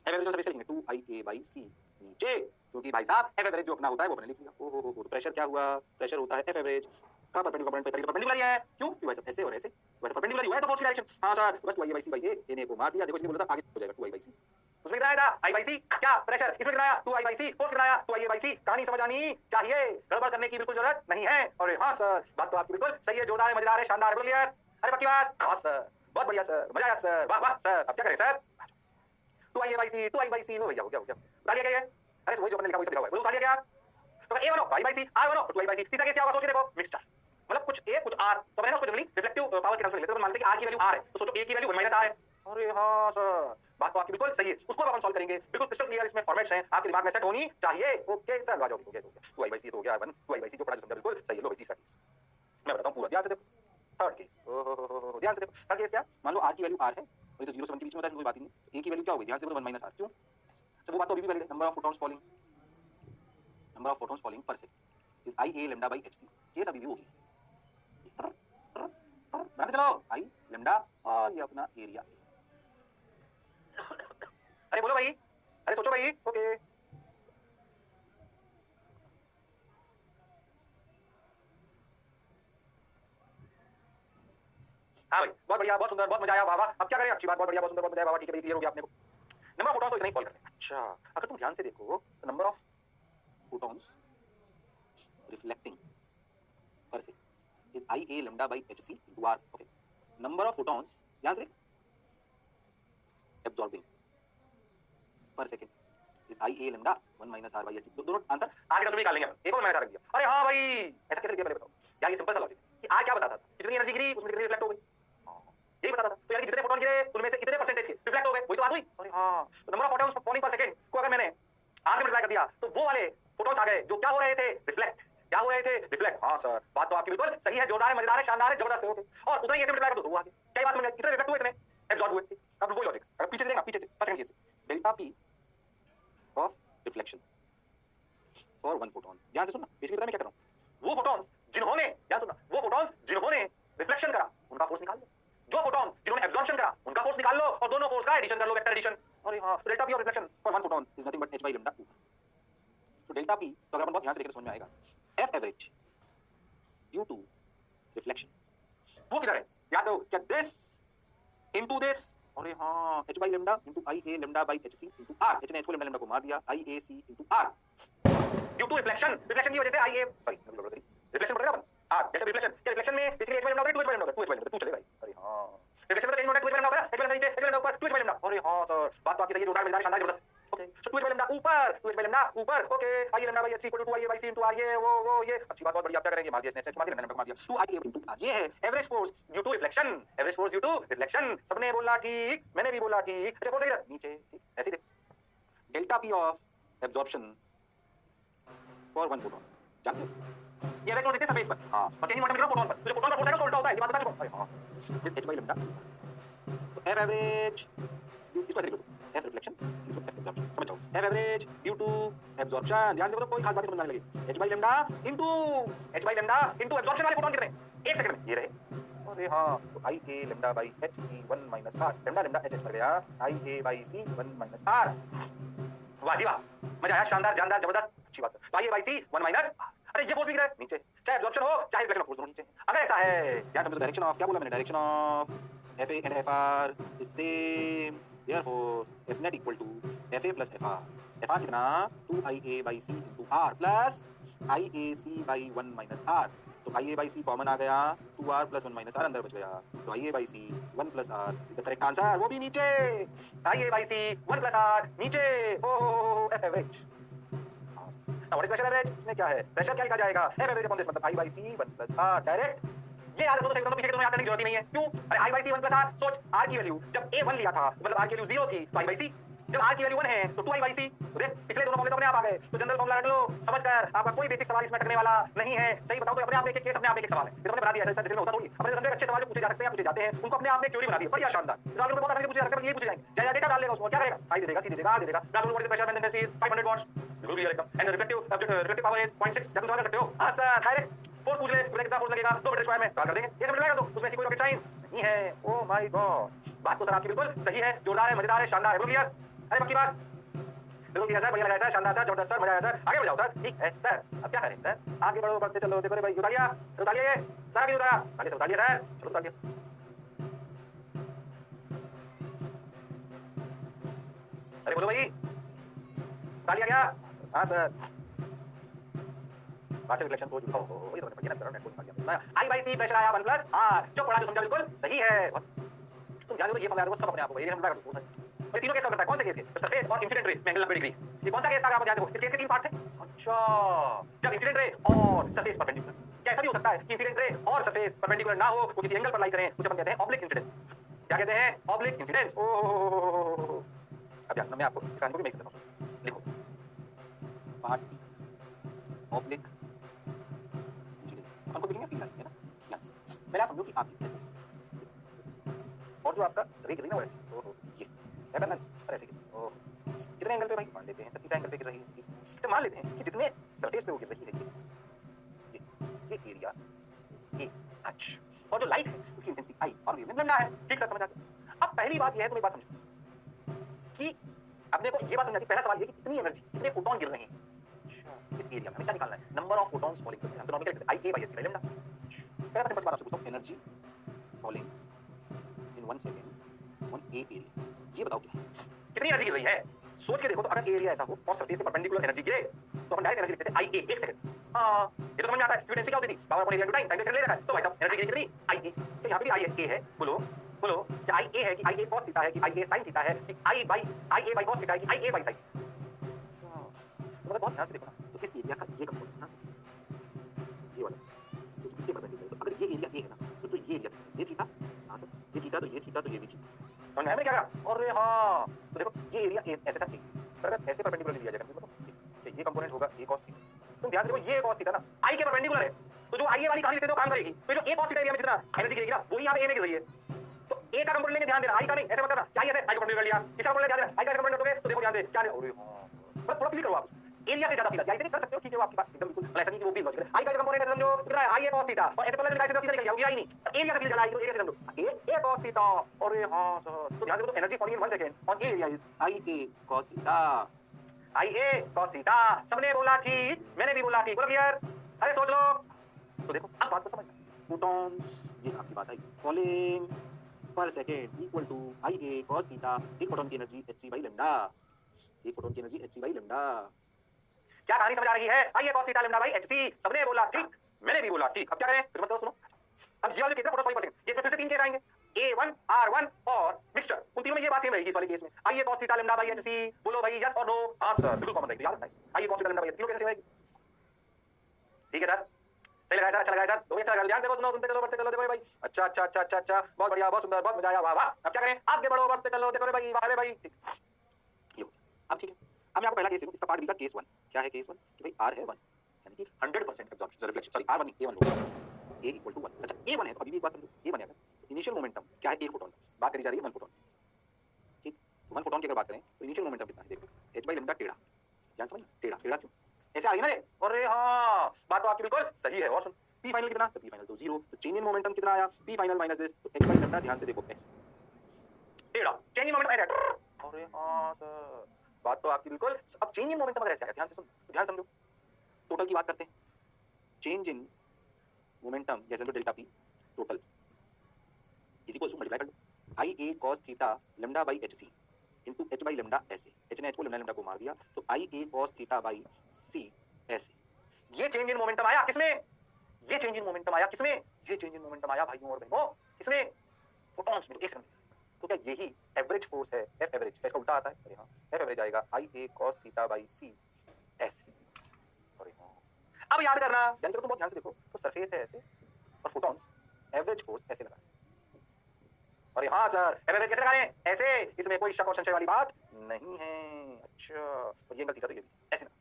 एफ एवरेज ऑन सरफेस लिखेंगे 2IA बाई सी नीचे, क्योंकि भाई साहब एफ एवरेज जो अपना होता है वो अपने लिख लिया। ओहो तो प्रेशर क्या हुआ? प्रेशर होता है एफ एवरेज का परपेंडिकुलर पे परपेंडिकुलर ही है, क्यों? क्योंकि भाई साहब ऐसे और ऐसे वैसे परपेंडिकुलर ही है तो फोर्स की डायरेक्शन। हां सर बस 2IA बाई सी बाई ए ने को मार दिया, देखो इसने बोला था आगे हो जाएगा 2IA बाई सी, उसमें कितना आया था? आई बाई सी, क्या प्रेशर इसमें कितना आया? 2I बाई सी, फोर्स कितना आया? 2IA बाई सी। कहानी समझ आनी चाहिए, गड़बड़ करने की बिल्कुल जरूरत नहीं है। अरे हाँ सर, बात तो आपकी बिल्कुल सही है, जोरदार है, मजेदार है, शानदार है, क्लियर? अरे पक्की बात, हाँ सर, बहुत बढ़िया सर, मजा आया सर, वाह वाह सर। अब क्या करें sir? 2IA by C, 2I by C, हो गया, हो गया, हो गया, उतार लिया क्या? अरे वही जो मैंने लिखा वही लिखा हुआ है, बोलो उतार लिया क्या? तो ए बनो 2I बाई सी, आर बनो 2I बाई सी। तीसरा केस क्या होगा? सोच के देखो, मिक्सचर, मतलब कुछ ए कुछ आर, तो मैंने उसको जनरली रिफ्लेक्टिव पावर के टर्म्स में लेते हैं, तो मानते हैं कि आर की वैल्यू आर है, तो सोचो ए की वैल्यू 1 माइनस आर है। अरे हाँ सर, बात तो आपकी बिल्कुल सही है, उसको अपन सॉल्व करेंगे, बिल्कुल क्रिस्टल क्लियर, इसमें फॉर्मेट्स हैं, आपके दिमाग में सेट होनी चाहिए। ओके सर, आ जाओ, हो गया, 2I बाई सी तो हो गया, 2I बाई सी जो पढ़ा जो समझा बिल्कुल सही है। लो भाई तीसरा केस मैं बताता हूं पूरा, ध्यान से देखो। थर्ड केस, ओहो ध्यान से देखो, थर्ड केस क्या? मान लो आर की वैल्यू आर है और ये तो 0 से 1 के बीच में होता है, कोई बात ही नहीं। ए की वैल्यू क्या होगी? ध्यान से देखो 1 माइनस आर, क्यों? तो वो बात तो अभी भी वैलिड है, number of photons falling, number of photons falling पर second is IA lambda by HC, case अभी भी होगी, बनाते चलो आई लैम्डा और ये अपना एरिया। अरे बोलो भाई, अरे सोचो भाई। ओके हाँ भाई, बहुत बढ़िया, बहुत सुंदर, बहुत मजा आया, वाह वाह। अब क्या करें? अच्छी बात, बहुत बढ़िया, बहुत सुंदर, बहुत मजा आया, वाह ठीक है, क्लियर हो गया अपने को। नंबर ऑफ फोटॉन्स तो इतना ही सॉल्व करते हैं। अच्छा अगर तुम ध्यान से देखो तो नंबर ऑफ फोटॉन्स रिफ्लेक्टिंग पर से is IA lambda by HC into R। Okay number of photons ध्यान से एब्जॉर्बिंग पर second is IA lambda 1 minus R by HC। दोनों आंसर आगे टर्म में निकाल लेंगे अपन, एक और माइनस R रख दिया। अरे हाँ भाई, ऐसा कैसे लिख दिया पहले बताओ यार, ये सिंपल सा लॉजिक है कि R क्या बताता था? कितनी एनर्जी गिरी उसमें कितनी रिफ्लेक्ट हो गई, यही बताता था। तो यानी कि जितने फोटोन गिरे उनमें से इतने परसेंटेज के रिफ्लेक्ट हो गए, वही तो बात हुई। अरे हाँ, तो नंबर ऑफ फोटॉन्स फॉलिंग पर सेकंड को अगर मैंने आर से मल्टीप्लाई कर दिया तो वो वाले फोटॉन्स आ गए जो क्या हो रहे थे, रिफ्लेक्ट। क्या हो रहे थे, रिफ्लेक्ट। हाँ सर, बात तो आपकी बिल्कुल सही है, जोरदार है, मजेदार है, शानदार है, जबरदस्त है। ओके, और उतना ही ऐसे मल्टीप्लाई कर दो, वो आ गए। क्या बात समझ में आई? इतने रिफ्लेक्ट हुए, इतने एब्जॉर्ब हुए। अब वही लॉजिक, अगर पीछे से देखना, पीछे से फर्स्ट सेकंड से delta P of reflection for one photon. ध्यान से सुनना, बेसिकली पता मैं क्या कर रहा हूं। वो फोटॉन्स जिन्होंने, ध्यान सुनना, वो फोटॉन्स जिन्होंने रिफ्लेक्शन करा उनका फोर्स निकाल लो, जो फोटॉन्स जिन्होंने एब्जॉर्प्शन करा उनका फोर्स निकाल लो, और दोनों फोर्स का एडिशन कर लो, वेक्टर एडिशन। अरे हां, delta P of reflection for one photon is nothing but h by lambda 2। तो डेल्टा पी तो अगर अपन बहुत ध्यान से देखें तो समझ में आएगा, f average due to reflection. वो किधर है याद करो, क्या दिस इनटू दिस। अरे हां, h by lambda into i a lambda by h c into r। h ने h को lambda lambda को मार दिया, i a c into r due to reflection. Reflection की वजह से i a, सॉरी रिफ्लेक्शन बोल रहे हैं अपन, r डेल्टा रिफ्लेक्शन। क्या रिफ्लेक्शन में बेसिकली h by lambda होता है, 2h by lambda होता है, 2h by lambda 2 चलेगा। अरे हां, रिफ्लेक्शन में तो चेंज होता है, 2h by lambda होता है, h by lambda नीचे, h by lambda ऊपर, 2h by lambda। अरे हां सर, बात तो आपकी सही है, जोरदार, मजेदार, शानदार, जबरदस्त। Okay, so 2h by lambda ऊपर, 2h by lambda ऊपर। Okay, i lambda by h equal to 2 i a by c into r। ये वो ये अच्छी बात, बहुत बढ़िया। आप क्या करेंगे, मार दिया इसने, h मार दिया, lambda मार दिया, 2 i a into r। ये है average force due to reflection. Average force due to reflection, सबने बोला ठीक, मैंने भी बोला ठीक। अच्छा, फोर्स इधर नीचे, ठीक ऐसे देख, delta P of absorption for one photon. जानते हो ये एवरेज फोर्स देते हैं सरफेस पर, हां, और चेंजिंग मोमेंटम फोटोन पर, तो जो फोटोन का फोर्स है उसका उल्टा होता है, ये बात बता चुका हूं। अरे हां, दिस h by lambda, तो f एवरेज इसको ऐसे लिख लो, f रिफ्लेक्शन f एब्जॉर्प्शन, समझ जाओ, f average due to absorption. ध्यान से देखो तो कोई खास बात समझ में आने लगी। h by lambda into absorption वाले फोटोन कितने, एक सेकंड में ये रहे। अरे हां, तो i a lambda by h c 1 minus r, lambda lambda h h पर गया, i a by c 1 minus r। वाह जी वाह, मजा आया, शानदार, जानदार, जबरदस्त, अच्छी बात sir. i a by c 1 minus r। अरे ये फोर्स भी किधर है, नीचे, चाहे एब्जॉर्प्शन हो चाहे रिफ्लेक्शन फोर्स दोनों नीचे। अगर ऐसा है, ध्यान समझो, डायरेक्शन ऑफ, क्या बोला मैंने, direction of fa and fr is same, therefore f net equal to fa plus fr। fr कितना, 2ia by c into r plus iac by 1 minus r। तो ia by c कॉमन आ गया, 2r plus 1 minus r अंदर बच गया, तो ia by c 1 plus r is the correct answer. वो भी नीचे, ia by c 1 plus r नीचे। ओ f average, now what is pressure average, इसमें क्या है, प्रेशर क्या लिखा जाएगा, f average upon this, मतलब i by c 1 plus r direct. ये याद रखो तो सही, तो पीछे के दोनों याद करने की जरूरत ही नहीं है। क्यों? अरे i by c 1 plus r, सोच r की वैल्यू जब a 1 लिया था मतलब r की वैल्यू 0 थी, तो i by c, जब r की वैल्यू 1 है तो 2 i by c। तो देख, पिछले दोनों फॉर्मूले तो अपने आप आ गए, तो जनरल फॉर्मूला रख लो, समझकर आपका कोई बेसिक सवाल इसमें अटकने वाला नहीं है। सही बताओ तो अपने आप में एक केस, अपने आप में एक सवाल है, ये तो हमने बना दिया है, इतना डिटेल में होता थोड़ी। अपने समझे अच्छे सवाल जो पूछे जा सकते हैं, पूछे जाते हैं, उनको अपने आप में थ्योरी बना दी है, बढ़िया शानदार। सवाल में बहुत आसानी से पूछे जा सकते हैं, ये पूछे जाएंगे, चाहे डेटा डाल लेगा उसमें, क्या करेगा, i दे देगा, c दे देगा, r दे देगा। Ground floor pressure when the industry is 500 watts, बिल्कुल क्लियर एकदम, एंड रिफ्लेक्टिव पावर इज 0.6। क्या तुम सवाल कर सकते हो? हां सर, डायरेक्ट फोर्स पूछ ले, कितना फोर्स लगेगा 2 मीटर स्क्वायर में, सवाल कर देंगे, ये समझ में आएगा। तो उसमें ऐसी कोई रॉकेट साइंस नहीं है। ओह माय गॉड, बात तो सर आपकी बिल्कुल सही है, जोरदार है, मजेदार है, शानदार है, बिल्कुल क्लियर। अरे पक्की बात, बिल्कुल क्लियर सर, बढ़िया लगा सर, शानदार सर, जबरदस्त सर, मजा आया सर। आगे बढ़ जाओ सर, ठीक है सर, अब क्या करें सर, आगे बढ़ो, बढ़ते चलो। देखो रे भाई, उतारिए उतारिए, ये सारा क्यों उतारा, उतारिए उतारिए सर, चलो उतारिए। अरे बोलो भाई, उतारिए क्या? हाँ सर, पार्शियल रिफ्लेक्शन को जुड़ाओ, ये तो मैंने पढ़ा ना, नेट को निकाल दिया। आई बाई सी प्रेशर आया 1 प्लस r, जो पढ़ा जो समझा बिल्कुल सही है। तुम ध्यान दो, ये फॉर्मूला सब अपने आप को, ये हम लगा दो। ये तीनों केस का करता है, कौन से केस के, सरफेस और इंसिडेंट रे में एंगल 90 डिग्री। ये कौन सा केस था, आप ध्यान देखो, इस केस के 3 पार्ट थे। अच्छा, जब इंसिडेंट रे और सरफेस परपेंडिकुलर, क्या ऐसा भी हो सकता है कि इंसिडेंट रे और सरफेस परपेंडिकुलर ना हो, वो किसी एंगल पर लाई करें, उसे हम कहते हैं ऑब्लिक इंसिडेंस। क्या कहते हैं, ऑब्लिक इंसिडेंस। ओह, अब ध्यान, मैं आपको इसका आंसर भी मैं समझाता हूं, लिखो पार्ट बी, ऑब्लिक इंसिडेंस। अपन को लिखेंगे फील है ना, पहले आप समझो कि आप ऐसे, और जो आपका रे गिर रही ना वैसे, ओहो ये क्या करना है, और ऐसे ओह कितने एंगल पे भाई, मान लेते हैं 30 एंगल पे गिर रही है, तो मान लेते हैं कि जितने सरफेस पे वो गिर रही है, ये एरिया ए एच, और जो लाइट है उसकी इंटेंसिटी आई और वेवलेंथ लैम्डा है। ठीक सर, समझ आ गया। अब पहली बात ये है, तुम एक बात समझो कि अपने को ये बात समझ आती, पहला सवाल ये कि कितनी एनर्जी, कितने फोटोन गिर रहे हैं इस एरिया में, हमें क्या निकालना है, नंबर ऑफ फोटॉन्स फॉलिंग करते हैं, हम तो नॉर्मल कहते हैं i a by h by lambda। पहला सिंपल बात आपसे पूछता हूं, energy falling in 1 second on A area, ये बताओ क्या है, कितनी एनर्जी गिर रही है। सोच के देखो, तो अगर एरिया ऐसा हो और सरफेस के परपेंडिकुलर एनर्जी गिरे तो अपन डायरेक्ट एनर्जी लिखते थे i a, 1 सेकंड। हां, ये तो समझ में आता है, क्यों डेंसिटी क्या होती थी, power upon area to time, time से ले रखा है, तो भाई साहब एनर्जी कितनी i a, तो यहां पे भी i a है, बोलो बोलो, क्या i a है कि i a cos थीटा है कि i a sin थीटा है कि i a by cos theta है कि i a by sin। तो बहुत ध्यान से देखो ना, तो इस एरिया का ये कंपोनेंट ना, ये वाला जो इसके परपेंडिकुलर है, तो अगर ये एरिया a है ना, तो जो ये एरिया ये थीटा, हाँ सर ये थीटा तो ये थीटा तो ये भी थीटा, समझ में आया मैंने क्या करा? अरे हाँ तो देखो ये एरिया ऐसे था, पर अगर ऐसे परपेंडिकुलर लिया जाएगा तो ये कंपोनेंट होगा a cos थीटा। तुम ध्यान से देखो ये cos थीटा ना i के परपेंडिकुलर है, तो जो i वाली कहानी लेते तो काम करेगी, तो जो a cos थीटा एरिया में जितना एनर्जी गिरेगी ना वही यहाँ पे a में गिर रही है, तो a का कंपोनेंट लेंगे, ध्यान देना i का नहीं, ऐसे मत करना क्या ऐसे i का कंपोनेंट कर लिया, इसका कंपोनेंट ध्यान देना i का कंपोनेंट रखोगे तो देखो ध्यान से क्या, अरे हां थोड़ा फील करो आप एरिया से ज्यादा फील ऐसे नहीं कर सकते हो, ठीक है वो आपकी बात एकदम बिल्कुल मतलब ऐसा नहीं कि वो भी लॉजिकल है, i का कंपोनेंट ऐसे समझो कितना है i a cos थीटा और ऐसे पहले निकाल से सीधा निकल गया, वो ही नहीं एरिया से फील करना है, तो एरिया से समझो a cos थीटा, अरे हां सर तो ध्यान से, तो energy following in 1 second on area is i a cos theta, i a cos theta, सबने बोला ठीक, मैंने भी बोला ठीक, बोलो क्लियर, अरे सोच लो, तो देखो अब बात को समझना, फोटॉन्स ये आपकी बात आई, फॉलिंग पर second equal to i a cos theta, एक फोटॉन की एनर्जी hc by लैम्डा, एक फोटॉन की एनर्जी hc by लैम्डा, क्या कहानी समझ आ रही है? i a cos theta lambda by hc, सबने बोला ठीक, मैंने भी बोला ठीक, अब क्या करें फिर, मतलब सुनो, अब ये वाले केस में फोटो 40%, ये इसमें फिर से तीन केस आएंगे a1 r1 और मिक्सचर, उन तीनों में ये बात सेम रहेगी इस वाले केस में, i a cos theta lambda by hc, बोलो भाई यस और नो, हां सर बिल्कुल कॉमन रहेगी, याद रखना i a cos theta lambda by hc, तीनों कैसे रहेगी, ठीक है सर, सही लगाया सर, अच्छा लगाया सर, तो अच्छा लगा, ध्यान देखो, सुनो, सुनते चलो, बढ़ते चलो, देखो भाई, अच्छा अच्छा अच्छा अच्छा अच्छा, बहुत बढ़िया, बहुत सुंदर, बहुत मजा आया, वाह वाह, अब क्या करें, आगे बढ़ो, बढ़ते चलो, देखो भाई, वाह भाई, ये अब ठीक है, अब मैं आपको पहला केस दूं, इसका पार्ट बी का केस 1, क्या है केस 1 कि भाई r है 1, यानी कि 100% एब्जॉर्प्शन रिफ्लेक्शन, सॉरी r1 नहीं a1 होगा, a इक्वल टू 1, अच्छा a1 है तो अभी भी एक बात समझो, a1 है अगर इनिशियल मोमेंटम क्या है, एक फोटॉन, बात करी जा रही है 1 फोटॉन, ठीक, तो 1 फोटॉन की अगर बात करें तो इनिशियल मोमेंटम कितना है, देखो h by लैम्डा टेढ़ा, ध्यान समझना, टेढ़ा टेढ़ा क्यों ऐसे आ रही है ना रे, अरे हाँ बात तो आपकी बिल्कुल सही है, और सुन p फाइनल कितना, p फाइनल तो 0, तो चेंज इन मोमेंटम कितना आया, p फाइनल माइनस दिस, तो h by लैम्डा, ध्यान से देखो x टेढ़ा, चेंज इन मोमेंटम ऐसे, अरे हाँ सर बात तो आपकी बिल्कुल, अब चेंज इन मोमेंटम अगर ऐसे आया, ध्यान से सुन, ध्यान समझो, टोटल की बात करते हैं, चेंज इन मोमेंटम जैसे तो delta p total is equal to multiply कर लो i a cos theta lambda by hc into h by lambda ऐसे, h ने h को लैम्डा लैम्डा को मार दिया, तो i a cos theta by c ऐसे, ये चेंज इन मोमेंटम आया किसमें, ये चेंज इन मोमेंटम आया किसमें, ये चेंज इन मोमेंटम आया भाइयों और बहनों किसमें, फोटॉन्स में, एक सेकंड, तो क्या यही एवरेज फोर्स है, एफ एवरेज, इसका उल्टा आता है, अरे हाँ एफ एवरेज आएगा i a cos theta by c ऐसे, अरे हाँ अब याद करना, ध्यान करो, तुम बहुत ध्यान से देखो, तो सरफेस है ऐसे और फोटॉन्स एवरेज फोर्स ऐसे लगा, अरे हाँ सर एफ एवरेज कैसे लगाने, ऐसे, इसमें कोई शक और संशय वाली बात नहीं है, अच्छा और ये गलती का तो ये भी ऐसे ना,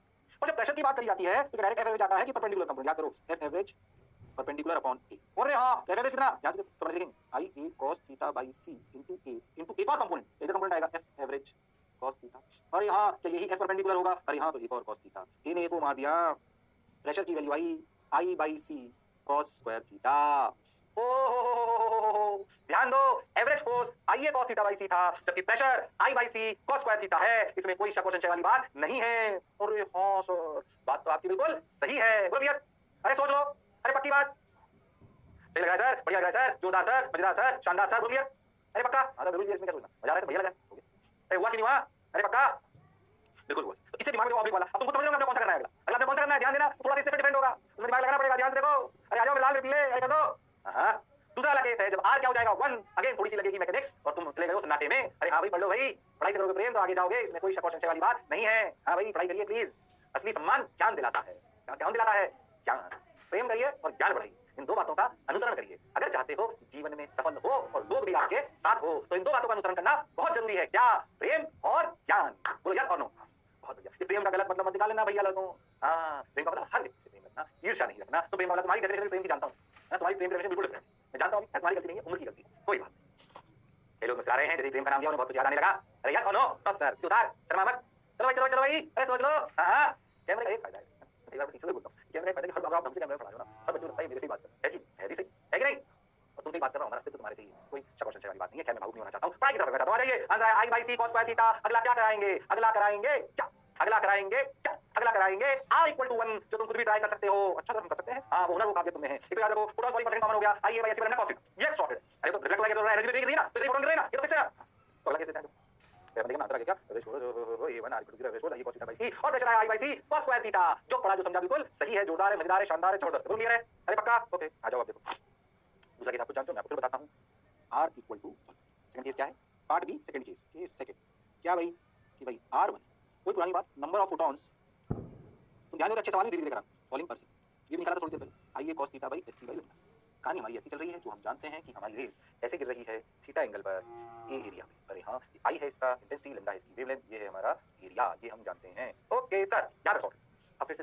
और जब प्रेशर की बात करी जाती है तो डायरेक्ट एफ एवरेज आता है कि परपेंडिकुलर कंपोनेंट, याद करो एफ एवरेज परपेंडिकुलर अपॉन ए, और हाँ एफ एवरेज कितना, ध्यान से तो लिखेंगे i a cos theta by c into a into एक और कंपोनेंट, एक कंपोनेंट आएगा एफ एवरेज cos थीटा, अरे हाँ क्या यही एफ परपेंडिकुलर होगा, अरे हाँ तो एक और cos थीटा, ए ने ए को मार दिया, प्रेशर की value I i by c cos square theta, ओ ध्यान दो, average force i a cos theta by c था, जबकि pressure i by c cos square theta है, इसमें कोई शक और संशय वाली बात नहीं है, अरे हाँ सर बात तो आपकी बिल्कुल सही है, बोलो भैया, अरे सोच लो, अरे पक्की बात, सही लगा सर, बढ़िया लगा सर, जोरदार सर, मजेदार सर, शानदार सर, बोलिए, अरे पक्का, हाँ तो बिल्कुल, इसमें क्या सोचना, मजा आ रहा है, बढ़िया लगा, हो गया, अरे हुआ कि नहीं हुआ, अरे पक्का, बिल्कुल हुआ, तो इससे दिमाग में ऑब्लिक वाला, अब तुम खुद समझ लो आपने कौन सा करना है, अगला आपने कौन सा करना है, ध्यान देना, थोड़ा सा इससे डिपेंड होगा, उसमें दिमाग लगाना पड़ेगा, ध्यान से देखो, अरे आ जाओ लाल पीले, अरे कर दो, हाँ दूसरा वाला केस है, जब आर क्या हो जाएगा 1, अगेन थोड़ी सी लगेगी मैकेनिक्स और तुम चले गए हो सन्नाटे में, अरे हाँ भाई पढ़ लो भाई, पढ़ाई से करोगे प्रेम तो आगे जाओगे, इसमें कोई शक और संशय वाली बात नहीं है, हाँ भाई पढ़ाई करिए प्लीज, असली सम्मान ज्ञान दिलाता है, ज्ञान दिलाता है, ज्ञान, प्रेम करिए और ज्ञान बढ़ाइए, इन दो बातों का अनुसरण करिए, अगर चाहते हो जीवन में सफल हो और लोग भी आपके साथ हो, तो इन दो बातों का अनुसरण करना बहुत जरूरी है, क्या, प्रेम और ज्ञान, बोलो यस और नो, बहुत बढ़िया, ये प्रेम का गलत मतलब मत निकाल लेना भैया लोगों, हाँ प्रेम का मतलब हर व्यक्ति से प्रेम रखना, ईर्ष्या नहीं रखना, तो प्रेम वाला तुम्हारी डेफिनेशन प्रेम की जानता हूँ, तुम्हारी प्रेम डेफिनेशन बिल्कुल डिफरेंट, मैं जानता हूँ तुम्हारी गलती नहीं है, उम्र की गलती, कोई बात नहीं, ये लोग मुस्कुरा रहे हैं, जैसे प्रेम का नाम लिया उन्हें बहुत कुछ याद आने लगा, अरे यस और नो, बस सर सुधार शर्मा मत, चलो भाई चलो चलो भाई, अरे सोच लो, हाँ कैमरे का एक फायदा है, एक बार टीचर से बोलता हूँ, कैमरे का फायदा हर बार आप हमसे कैमरे में पढ़ा रहे हो ना, हर बच्चे लगता है मेरे से ही बात कर, है कि है भी सही, है कि नहीं, और तुमसे ही बात कर रहा हूँ, हमारा अस्तित्व तुम्हारे से ही है, कोई शक और संशय वाली बात नहीं है, क्या मैं भावुक नहीं होना चाहता हूँ, पढ़ाई की तरफ बताता हूँ, आ जाइए, आंसर है i by c cos square theta, अगला क्या कराएंगे, अगला कराएंगे क्या, अगला कराएंगे क्या, अगला कराएंगे r इक्वल टू 1, जो तुम खुद भी ट्राई कर सकते हो, अच्छा सर हम कर सकते हैं, हाँ वो हुनर वो काबिलियत तुम्हें है, एक तो याद रखो फोटॉन 40% कॉमन हो गया, i a बाई c बराबर cos थीटा, ये सॉर्टेड, अरे तो रिफ्लेक्ट हो गया तो एनर्जी देगी नहीं ना, तो फोटॉन गिर रही ना, ये तो फिक्स है ना, तो अगला कैसे देखेंगे, तो देखना अंतर आ गया क्या, average force a1 r equal to average force i cos theta by c और प्रेशर है i by c cos square theta, जो पढ़ा जो समझा बिल्कुल सही है, जोरदार है, मजेदार है, शानदार है, जबरदस्त, बिल्कुल क्लियर है, अरे पक्का, ओके आ जाओ आप देखो, दूसरा केस आपको जानते हो, मैं आपको फिर बताता हूँ, r equal to, second case क्या है, part B second case second, क्या भाई कि भाई r1, कोई पुरानी बात, नंबर ऑफ फोटॉन्स, तुम ध्यान दो, अच्छे सवाल नहीं धीरे धीरे करा, फॉलिंग पर से, ये भी निकाला था थोड़ी देर पहले, i a cos theta by hc by lambda, कहानी हमारी ऐसी चल रही है जो हम जानते हैं कि हमारी रेस ऐसे गिर रही है थीटा एंगल पर ए एरिया में। अरे हाँ, आई है इसका इंटेंसिटी, लैम्डा है इसकी वेवलेंथ, ये है हमारा एरिया, ये हम जानते हैं। ओके सर, याद रखो। अब फिर से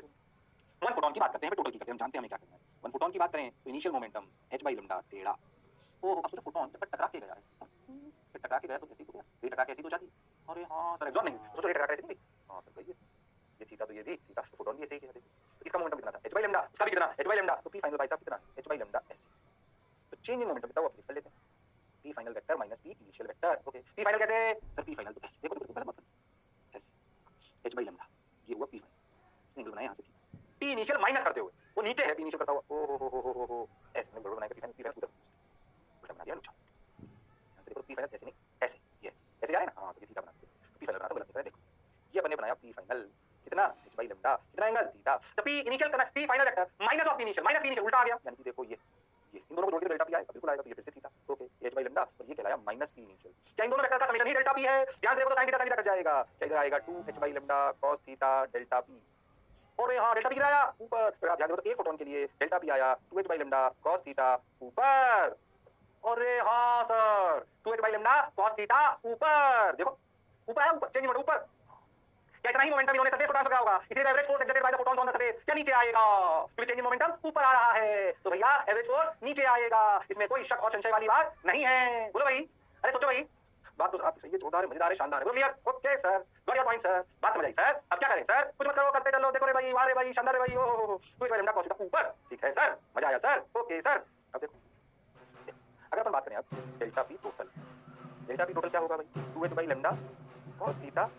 वन फोटोन की बात करते हैं, टोटल की करते हैं, हम जानते हैं हमें क्या करना है। वन फोटोन की बात करें तो initial momentum h by lambda टेढ़ा। ओह, अब सोचो फोटोन जब टकरा के गया है, फिर टकरा के गया तो कैसे हो गया, ये टकरा के ऐसे ही तो जाती। अरे हाँ सर, एब्जॉर्ब नहीं, सोचो ये टकरा के ऐसे नहीं गई। हाँ सर, गई है। ये थीटा तो ये भी थीटा, फोटोन भी ऐसे ही है। देखो तो इसका मोमेंटम कितना था, h बाई लैम्डा, उसका भी कितना, h बाई लैम्डा। तो p फाइनल भाई साहब कितना, h बाई लैम्डा ऐसे। तो चेंज इन मोमेंटम कितना हुआ फिक्स कर लेते हैं, p final vector minus p initial vector. Okay, p final कैसे सर, p फाइनल तो ऐसे, देखो देखो गलत मत ऐसे, h बाई लैम्डा ये हुआ p फाइनल, इसने एंगल बनाया यहां से p इनिशियल माइनस करते हुए, वो नीचे है p इनिशियल करता हुआ, ओ हो ऐसे मैंने बराबर बनाया p फाइनल उधर उल्टा बना दिया नुकसान। यहां से देखो p फाइनल ऐसे नहीं ऐसे, यस ऐसे जा रहा है ना। हां सर, ये थीटा बनाते p फाइनल बना तो गलत निकला। देखो ये अपन ने बनाया p फाइनल कितना, h बाई लैम्डा, कितना एंगल थीटा। तो p इनिशियल करना, p final vector minus of p initial, minus p initial उल्टा आ गया, यानी कि देखो ये इन दोनों को जोड़ के डेल्टा p आएगा, बिल्कुल आएगा। तो ये फिर से theta, okay, h by lambda और ये कहलाया माइनस p इनिशियल। क्या इन दोनों वेक्टर का समेशन ही डेल्टा p है? ध्यान से देखो तो sin थीटा कट जाएगा, क्या इधर आएगा 2h by lambda cos theta delta p। और यहाँ डेल्टा p किधर आया, ऊपर। फिर आप ध्यान देखो तो एक फोटोन के लिए डेल्टा p आया 2h by lambda cos theta ऊपर। अरे हाँ sir, 2h by lambda cos theta ऊपर, देखो ऊपर आया, ऊपर चेंज मोमेंट ऊपर। क्या इतना ही मोमेंटम इन्होंने सरफेस को ट्रांसफर किया होगा, इसलिए average force exerted by the photons on the surface क्या नीचे आएगा, क्योंकि चेंज इन मोमेंटम ऊपर आ रहा है। तो भैया एवरेज फोर्स नीचे आएगा, इसमें कोई शक और संशय वाली बात नहीं है। बोलो भाई, अरे सोचो भाई, बात तो आपकी सही है, जोरदार है, मजेदार है, शानदार है। बोलो clear, okay sir, got your point sir, बात समझ आई सर। अब क्या करें सर, कुछ मत करो, करते चलो, देखो रे भाई, वाह रे भाई, शानदार है भाई, ओ तू लैम्डा cos थीटा ऊपर, ठीक है सर, मजा आया सर, ओके सर। अब देखो अगर अपन बात करें अब delta p total, delta p total क्या होगा भाई, 2h by lambda cos theta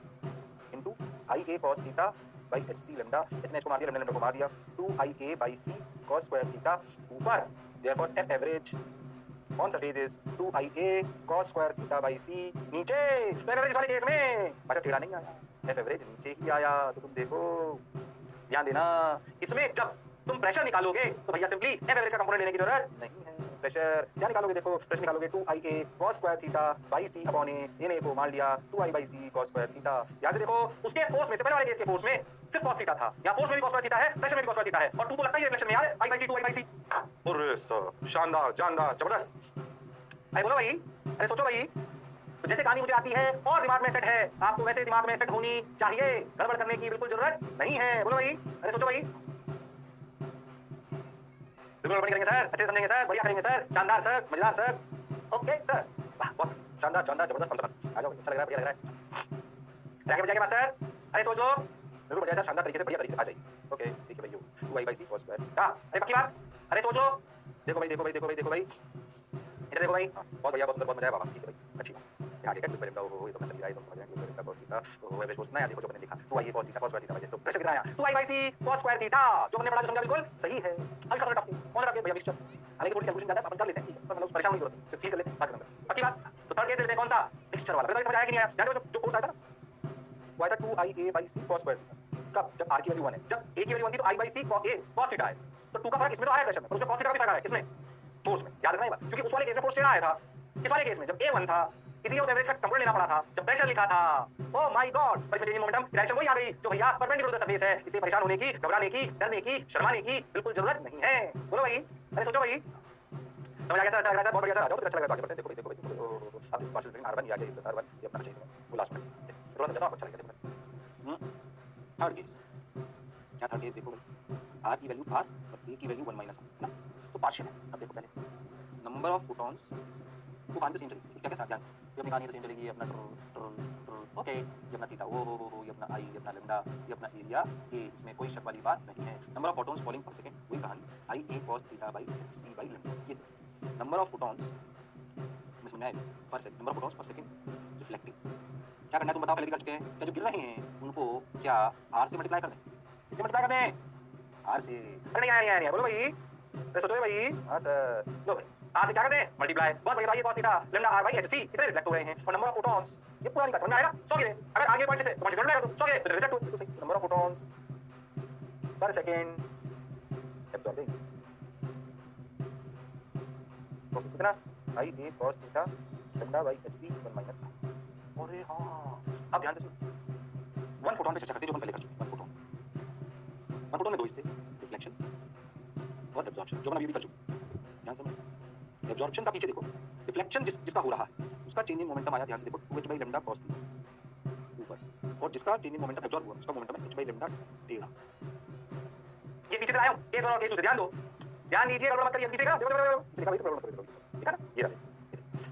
into IA cos theta by HC lambda, h ने h को मार दिया, लैम्डा को मार दिया, 2IA by C cos square theta ऊपर। Therefore F average on surface is 2IA cos square theta by C नीचे। तो एवरेज वाले केस में अच्छा टेढ़ा नहीं आया, F एवरेज नीचे ही आया। तो तुम देखो, ध्यान देना, इसमें जब तुम प्रेशर निकालोगे तो भैया सिंपली F एवरेज का कंपोनेंट लेने की जरूरत नहीं है। प्रेशर क्या निकालोगे, देखो प्रेशर निकालोगे 2IA cos square theta by C upon A को मान लिया 2I by C cos square theta. याद से देखो उसके फोर्स में से, पहले वाले केस के फोर्स में सिर्फ cos थीटा था, यहाँ फोर्स में भी cos स्क्वायर थीटा है, प्रेशर में भी cos स्क्वायर थीटा है, और 2 तो लगता ही रिफ्लेक्शन में यार, I by C 2I by C। अरे सर, शानदार जानदार जबरदस्त। अरे बोलो भाई, अरे सोचो भाई, तो जैसे कहानी मुझे आती है और दिमाग में सेट है, आपको वैसे दिमाग में सेट होनी चाहिए, गड़बड़ करने की बिल्कुल जरूरत नहीं है। बोलो भाई, अरे सोचो भाई, बिल्कुल करेंगे सर, अच्छे समझेंगे सर, बढ़िया करेंगे सर, शानदार सर, मजेदार सर, ओके सर, वाह बहुत शानदार शानदार जबरदस्त, हम आ जाओ, अच्छा लग रहा है, बढ़िया लग रहा है। आगे बजाएंगे मास्टर, अरे सोच लो, बिल्कुल बढ़िया सर, शानदार तरीके से, बढ़िया तरीके से आ जाइए। ओके ठीक है भाई, 2I by C cos square, हाँ अरे पक्की बात, अरे सोच लो, देखो भाई देखो भाई देखो भाई देखो भाई, इधर देखो भाई, बहुत बढ़िया, बहुत सुंदर, बहुत मजा आया बाबा, ठीक है भाई, अच्छी बात। आगे कैट पहले बताओ, ये तो मैं चल रहा है, तुम समझ रहे हो कि cos थीटा, तो एवरेज फोर्स नया देखो जो मैंने लिखा 2IA cos theta cos square theta by, तो प्रेशर कितना आया 2I by C cos square theta, जो हमने पढ़ा जो समझा बिल्कुल सही है। अब इसका थोड़ा टफ है, कौन रखे भैया मिक्सचर, हालांकि थोड़ी कैलकुलेशन ज्यादा है, अपन कर लेते हैं, ठीक है, पर मतलब परेशान नहीं जरूरत, सिर्फ फील कर लेते हैं, बात खत्म। पक्की बात। तो थर्ड केस लेते हैं कौन सा, मिक्सचर वाला, बताओ समझ आया कि नहीं आया। ध्यान दो, जो फोर्स आया था ना, वो आया था 2IA by C cos square theta, कब, जब R की वैल्यू 1 है, जब A की वैल्यू 1 थी तो I by C cos theta है, तो 2 का फर्क इसमें तो आया प्रेशर में, पर उसमें cos थीटा का भी फर्क आया, किसमें, फोर्स में। याद रखना ये बात, क्योंकि उस वाले केस में फोर्स टेढ़ा आया था, इस वाले केस में जब A1 था, इसीलिए उस एवरेज का कंपोनेंट लेना पड़ा था जब प्रेशर लिखा था। ओह माय गॉड, पर इसमें चेंज इन मोमेंटम डायरेक्शन वही आ गई जो भैया परपेंडिकुलर टू द सरफेस है, इसलिए परेशान होने की, घबराने की, डरने की, शर्माने की बिल्कुल जरूरत नहीं है। बोलो भाई, अरे सोचो भाई, समझ आ गया सर, अच्छा लग रहा है सर, बहुत बढ़िया सर, आ जाओ, अच्छा लग रहा है, आगे बढ़ते हैं। देखो भाई देखो भाई देखो, अब पार्शियल फ्रेक्शन R1 ये आ गया, प्लस R1 ये अपना चाहिए, वो लास्ट में थोड़ा समझा तो आपको अच्छा लगेगा। देखो थर्ड केस, क्या थर्ड केस, देखो भाई, R की वैल्यू R और A की वैल्यू 1 माइनस R है ना, तो पार्शियल है। अब देखो पहले नंबर ऑफ फोटॉन्स, वो कहानी तो सेम चलेगी, क्या क्या ध्यान से, ये अपनी कहानी तो सेम चलेगी, ये अपना ओके, ये अपना थीटा ओ, ये अपना I, ये अपना लैम्डा, ये अपना एरिया A, इसमें कोई शक वाली बात नहीं है। नंबर ऑफ फोटॉन्स फॉलिंग पर सेकंड, वही कहानी IA cos theta by C by lambda, ये नंबर ऑफ फोटॉन्स समझ में आएगा पर second, number of photons per second reflecting. क्या करना है तुम बताओ, पहले भी कर चुके हैं, क्या जो गिर रहे हैं उनको क्या R से मल्टीप्लाई कर दें, इससे मल्टीप्लाई कर दें R से, अरे नहीं आया नहीं आया, बोलो भाई, अरे सोचो भाई, हाँ सर, लो भाई R से क्या कर दें मल्टीप्लाई, बहुत बढ़िया, ये cos theta lambda R by HC कितने रिफ्लेक्ट हो रहे हैं, और नंबर ऑफ फोटॉन्स, ये पूरा निकाल, समझ में आएगा, 100 गिरे, अगर आगे पॉइंट से पॉइंट से मल्टीप्लाई कर दो 100 गिरे तो रिफ्लेक्ट हो, बिल्कुल सही। Number of photons per second absorbing, तो कितना IA cos theta lambda by HC 1 minus R। अरे हाँ, अब ध्यान से सुनो, वन फोटॉन पे चर्चा करते हैं जो हम पहले कर चुके हैं। वन फोटॉन में दो हिस्से, रिफ्लेक्शन और एब्जॉर्प्शन, जो हम अभी भी कर चुके हैं। ध्यान से एब्जॉर्प्शन का पीछे देखो, रिफ्लेक्शन जिसका हो रहा है उसका चेंज इन मोमेंटम आया, ध्यान से देखो 2h by lambda cos theta ऊपर, और जिसका चेंज इन मोमेंटम एब्जॉर्ब हुआ उसका मोमेंटम है h by लैम्डा टेढ़ा। ये पीछे से आया हूं, केस 1 और केस 2 से ध्यान दो, ध्यान दीजिए, गड़बड़ मत करिए। पीछे का देखो देखो देखो, लिखा भाई तो गड़बड़ मत करिए, ठीक है ना? ये रहा,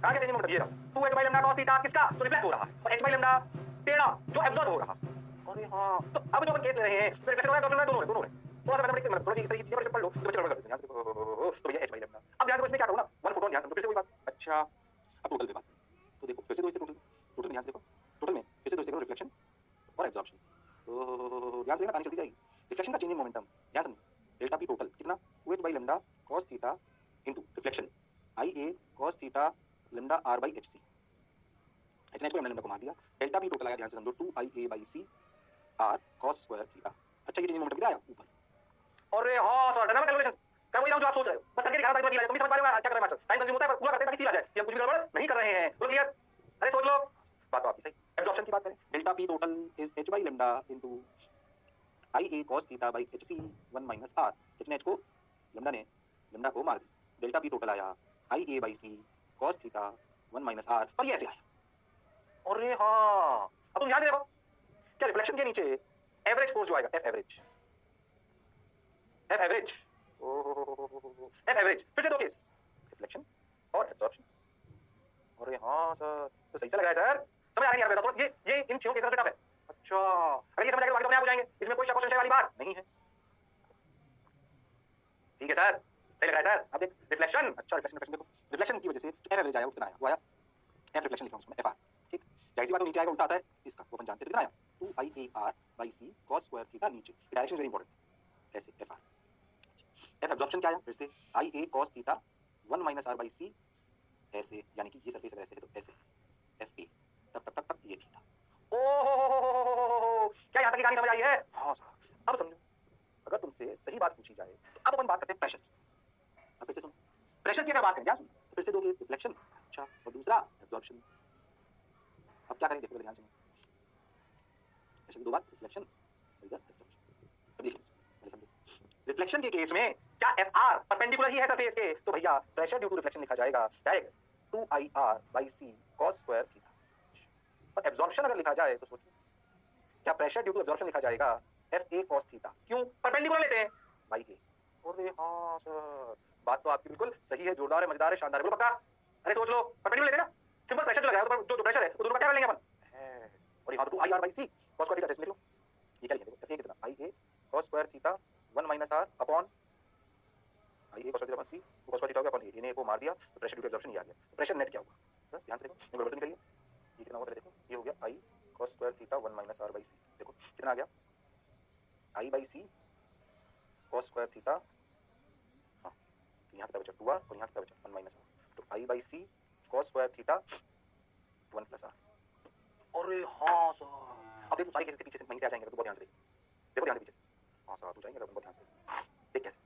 कहां का चेंज इन मोमेंटम, ये रहा 2h by lambda cos theta किसका, जो रिफ्लेक्ट हो रहा है, और h by लैम्डा टेढ़ा जो एब्जॉर्ब हो रहा। अरे हां, तो अब जो अपन केस ले रहे हैं उसमें रिफ्लेक्शन हो रहा है, दोनों है। थोड़ा सा मैथमेटिक्स में थोड़ी सी इस तरह की चीजें पढ़ लो तो बच्चे गड़बड़ कर देते हैं। ध्यान से तो भैया h by लैम्डा, अब ध्यान से इसमें क्या करूं ना, 1 फोटोन, ध्यान से फिर से वही बात। अच्छा, अब टोटल पे बात, तो देखो फिर से दो इससे टोटल में ध्यान से देखो, टोटल में फिर से दो इससे करो, रिफ्लेक्शन और एब्जॉर्प्शन। तो ध्यान से देखना, कहानी चलती जाएगी। रिफ्लेक्शन का चेंज इन मोमेंटम, ध्यान से डेल्टा पी टोटल कितना, 2h by lambda cos theta into reflection IA cos theta lambda r by hc। h को हमने लैम्डा को मार दिया, डेल्टा पी टोटल आया, ध्यान से समझो 2IA by c r cos square theta. अच्छा, ये चेंज इन मोमेंटम कितना आया ऊपर। अरे हां सर, डायनामिक कैलकुलेशन कर वही रहा हूं जो आप सोच रहे हो, बस करके दिखाना ताकि तुम भी समझ पा रहे हो क्या कर रहे हैं मास्टर। टाइम कंज्यूम होता है पर पूरा करते हैं ताकि फील आ जाए कि हम कुछ भी गड़बड़ नहीं कर रहे हैं। बोलो क्लियर, अरे सोच लो, बात तो आपकी सही। एब्जॉर्प्शन की बात करें, delta P total is h by lambda into IA cos theta by hc 1 minus r। h ने h को लैम्डा ने लैम्डा को मार दिया, डेल्टा पी टोटल आया IA by c cos theta 1 minus r, पर ये ऐसे आया। अरे हां, अब तुम ध्यान से देखो, क्या रिफ्लेक्शन के नीचे एवरेज फोर्स जो आएगा, F average, F average, F average, फिर से दो केस, रिफ्लेक्शन और एब्जॉर्प्शन। अरे हाँ सर, तो सही से लग रहा है सर, समझ आ रही है यार, तो ये इन छह केसेस टफ है। अच्छा, अगर ये समझ आ गया तो बाकी तो अपने आप हो जाएंगे, इसमें कोई शक संशय वाली बात नहीं है। ठीक है सर, सही लग रहा है सर। अब देख रिफ्लेक्शन, अच्छा रिफ्लेक्शन देखो, रिफ्लेक्शन की वजह से एफ एवरेज आया, वो कितना आया, वो आया एफ रिफ्लेक्शन लिखा हूं उसमें एफ आर, ठीक। जाहिर सी बात है नीचे आएगा उल्टा आता है इसका, वो अपन जानते हैं, कितना आया 2IA r by c cos square theta नीचे, डायरेक्शन वेरी इंपॉर्टेंट, ऐसे एफ आर। एफ एब्जॉर्प्शन क्या आया फिर से, IA cos theta 1 minus r by c, ऐसे, यानी कि ये सरफेस अगर ऐसे है तो ऐसे एफ ए, तब तक तक तक ये थीटा। ओहो, क्या यहाँ तक की कहानी समझ आई है? हाँ सर, अब समझो, अगर तुमसे सही बात पूछी जाए तो अब अपन बात करते हैं प्रेशर की। अब फिर से सुनो, प्रेशर की अगर बात करें, ध्यान सुनो, तो फिर से दो केस, रिफ्लेक्शन, अच्छा, और दूसरा एब्जॉर्प्शन। अब क्या करेंगे देखो, ध्यान सुनो, प्रेशर की दो बात, रिफ्लेक्शन और इधर एब्जॉर्प्शन। अब देखिए पहले समझो, रिफ्लेक्शन के केस में क्या एफ आर परपेंडिकुलर ही है सरफेस के, तो भैया प्रेशर ड्यू टू रिफ्लेक्शन लिखा जाएगा direct 2IR by c cos square theta. और एब्जॉर्प्शन अगर लिखा जाए तो सोचिए, क्या प्रेशर ड्यू टू एब्जॉर्प्शन लिखा जाएगा FA cos थीटा, क्यों, परपेंडिकुलर लेते हैं बाई ए। अरे हाँ सर, बात तो आपकी बिल्कुल सही है, जोरदार है, मजेदार है, शानदार है, बोलो पक्का। अरे सोच लो, परपेंडिकुलर लेते हैं ना, सिंपल प्रेशर जो लग रहा है, जो प्रेशर है वो दोनों का क्या कर लेंगे अपन, और यहाँ तो 2IR by c cos square theta, लिख लो, ये क्या लिखेंगे, FA कितना, IA cos square theta 1 minus r upon IA cos theta upon c, cos square theta हो गया अपॉन a, इन्हें को मार दिया तो प्रेशर ड्यू टू एब्जॉर्प्शन ये आ गया। प्रेशर नेट क्या होगा, बस ध्यान से देखो, गड़बड़ नहीं करिए, ये कितना होगा पहले देखो, ये हो गया I cos square theta 1 minus r by c, देखो कितना आ गया, I by c cos square theta, हाँ तो यहाँ कितना बचा 2r और यहाँ कितना बचा 1 minus r, तो I by c cos square theta 1 plus r। अरे हाँ सर, अब देखो सारे केसेस के पीछे से वहीं से आ जाएंगे, तो बहुत ध्यान से देखो ध्यान से पीछे से, हाँ सर तू जाएंगे बहुत ध्यान से देख कैसे,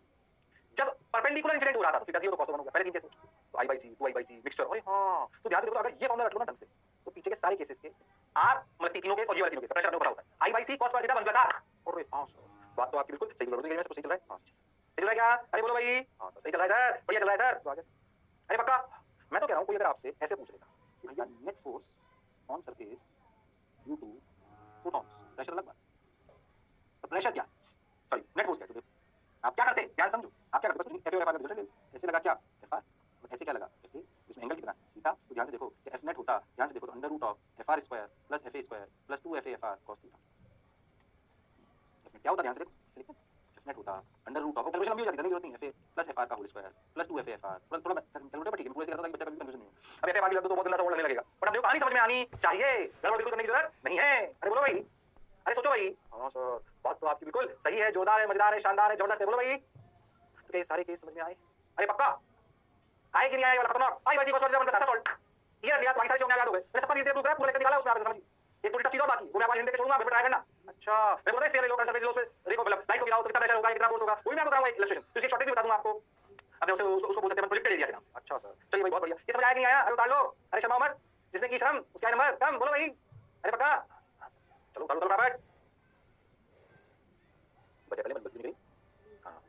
जब परपेंडिकुलर इंसिडेंट हो रहा था तो थीटा 0 तो cos 1 हो गया, पहले तीन केस तो I by c 2I by c mixture. अरे हाँ, तो ध्यान से देखो, अगर ये फॉर्मूला रट लो ना ढंग से, तो पीछे के सारे केसेस के r मतलब तीनों केस और ये वाले तीनों केस प्रेशर अपने ऊपर होता है, I by c cos square theta 1 plus r। अरे हाँ सर, बात तो आपकी बिल्कुल सही, लड़ों में सब सही चल रहा है, हाँ सही चल रहा है क्या, अरे बोलो भाई, हाँ सर सही चल रहा है सर, बढ़िया चल रहा है सर, तो आगे, अरे पक्का। मैं तो कह रहा हूँ कोई अगर आपसे ऐसे पूछ लेता कि भैया net force on surface due to photons, pressure अलग बात, तो प्रेशर क्या, सॉरी नेट फोर्स क्या, तो आप क्या करते, ध्यान समझो, आप क्या करते, बस एफ और एफ आर का रिजल्ट ले, ऐसे लगा क्या एफ आर, और ऐसे क्या लगा एफ ए, इसमें एंगल कितना थीटा, तो ध्यान से देखो कि एफ नेट होता, ध्यान से देखो, तो under root of F R square plus एफ ए स्क्वायर plus 2 F A F R cos theta. F net क्या होता, ध्यान से देखो, ऐसे लिखते हैं, एफ नेट होता अंडर रूट ऑफ, कैलकुलेशन लंबी हो जाती है, जरूरत नहीं, F A plus F R का whole square plus 2 F A F R, थोड़ा कैलकुलेटर पर ठीक है, पूरे से करता हूं ताकि बच्चा का कंफ्यूजन नहीं हो। अब एफ ए आर की लग तो बहुत गंदा सा वर्ड लगने लगेगा, बट अब देखो कहानी समझ में आनी चाहिए, गड़बड़ बिल्कुल करने की जरूरत नहीं है। अरे बोलो भाई, अरे सोचो भाई, हाँ सर बात तो आपकी बिल्कुल सही है, जोरदार है, मजेदार है, शानदार है, जबरदस्त है, बोलो भाई, तो क्या सारे केस समझ में आए, अरे पक्का आए कि नहीं आए, वाला खतरनाक आई भाई, बस मतलब ऐसा सॉल्व ये दिया, बाकी सारे चीजें याद हो गए, मैंने सब चीजें पूरा लेकर निकाला उसमें, आप समझिए एक थोड़ी टफ चीज और बाकी, वो मैं आपको हिंट देके छोड़ूंगा, फिर ट्राई करना। अच्छा मैं बोलता है लोग सर्विस पे रेको मतलब लाइट को गिराओ तो कितना प्रेशर होगा, कितना फोर्स होगा, वो भी मैं आपको बताऊंगा एक इलस्ट्रेशन, तो इसकी शॉर्टेज भी बता दूंगा आपको। अब उसको बोल सकते हैं प्रोजेक्टेड एरिया के नाम से। अच्छा सर चलिए भाई, बहुत बढ़िया, ये समझ आया कि नहीं आया, अरे उतार लो, अरे शर्मा मत, जिसने की शर्म उसका नंबर कम, बोलो भाई, अरे पक्का, चलो उतार लो फटाफट, बचे पहले मत बदली गई, हाँ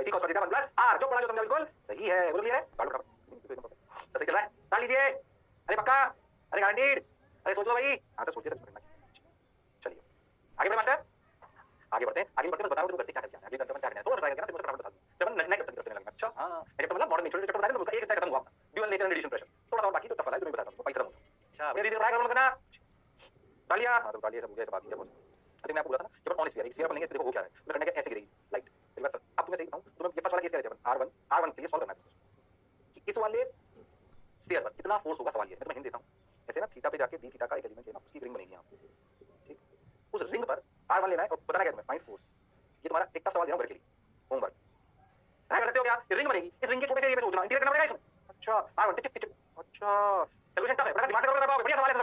भाई सी cos पर थीटा 1 प्लस r जो पढ़ा जो समझा बिल्कुल सही है बोलो क्लियर है काट लो फटाफट सही चल रहा है ताल लीजिए अरे पक्का अरे गारंटीड अरे सोच लो भाई आंसर सोचिए सच करना चलिए आगे बढ़े मास्टर आगे बढ़ते हैं आगे बढ़ते बस बता रहा हूं तुमको कैसे क्या करना है अगले घंटे में क्या करना है थोड़ा ट्राई करके ना तुमको फटाफट बता दूं जब हम नए चैप्टर की तरफ चलने लगे अच्छा हां चैप्टर मतलब मॉडर्न नेचुरल चैप्टर बता दें तो उसका एक हिस्सा खत्म हुआ dual nature and radiation pressure थोड़ा सा बाकी तो टफ है तुम्हें बताता हूं भाई खत्म हो अच्छा मेरे दीदी ट्राई करो ना डालिया हां तो डालिए सब हो गया सब बाकी है बहुत अरे मैं आपको बोला था ना जब ऑन स्फीयर एक स्फीयर बनेंगे इस देखो हो क्या है मैं करने के ऐसे गिरेगी लाइट मेरी बात अब तुम्हें सही बताऊं तुम्हें ये फर्स्ट वाला केस क्या है r1 के लिए सॉल्व करना है कि इस वाले स्फीयर पर कितना फोर्स होगा सवाल ये मैं तुम्हें हिंट देता हूं ऐसे ना थीटा पे जाके d थीटा का एक एलिमेंट लेना उसकी रिंग बनेगी यहां ठीक उस रिंग पर r1 लेना है और बताना क्या तुम्हें फाइंड फोर्स ये तुम्हारा एक टफ सवाल दे रहा हूं घर के लिए होमवर्क क्या करते हो क्या ये रिंग बनेगी इस रिंग के छोटे से एरिया पे सोचना इंटीग्रेट करना पड़ेगा इसमें अच्छा r1 टिक टिक टिक अच्छा सॉल्यूशन टफ है बड़ा दिमाग से करोगे कर पाओगे बढ़िया सवाल है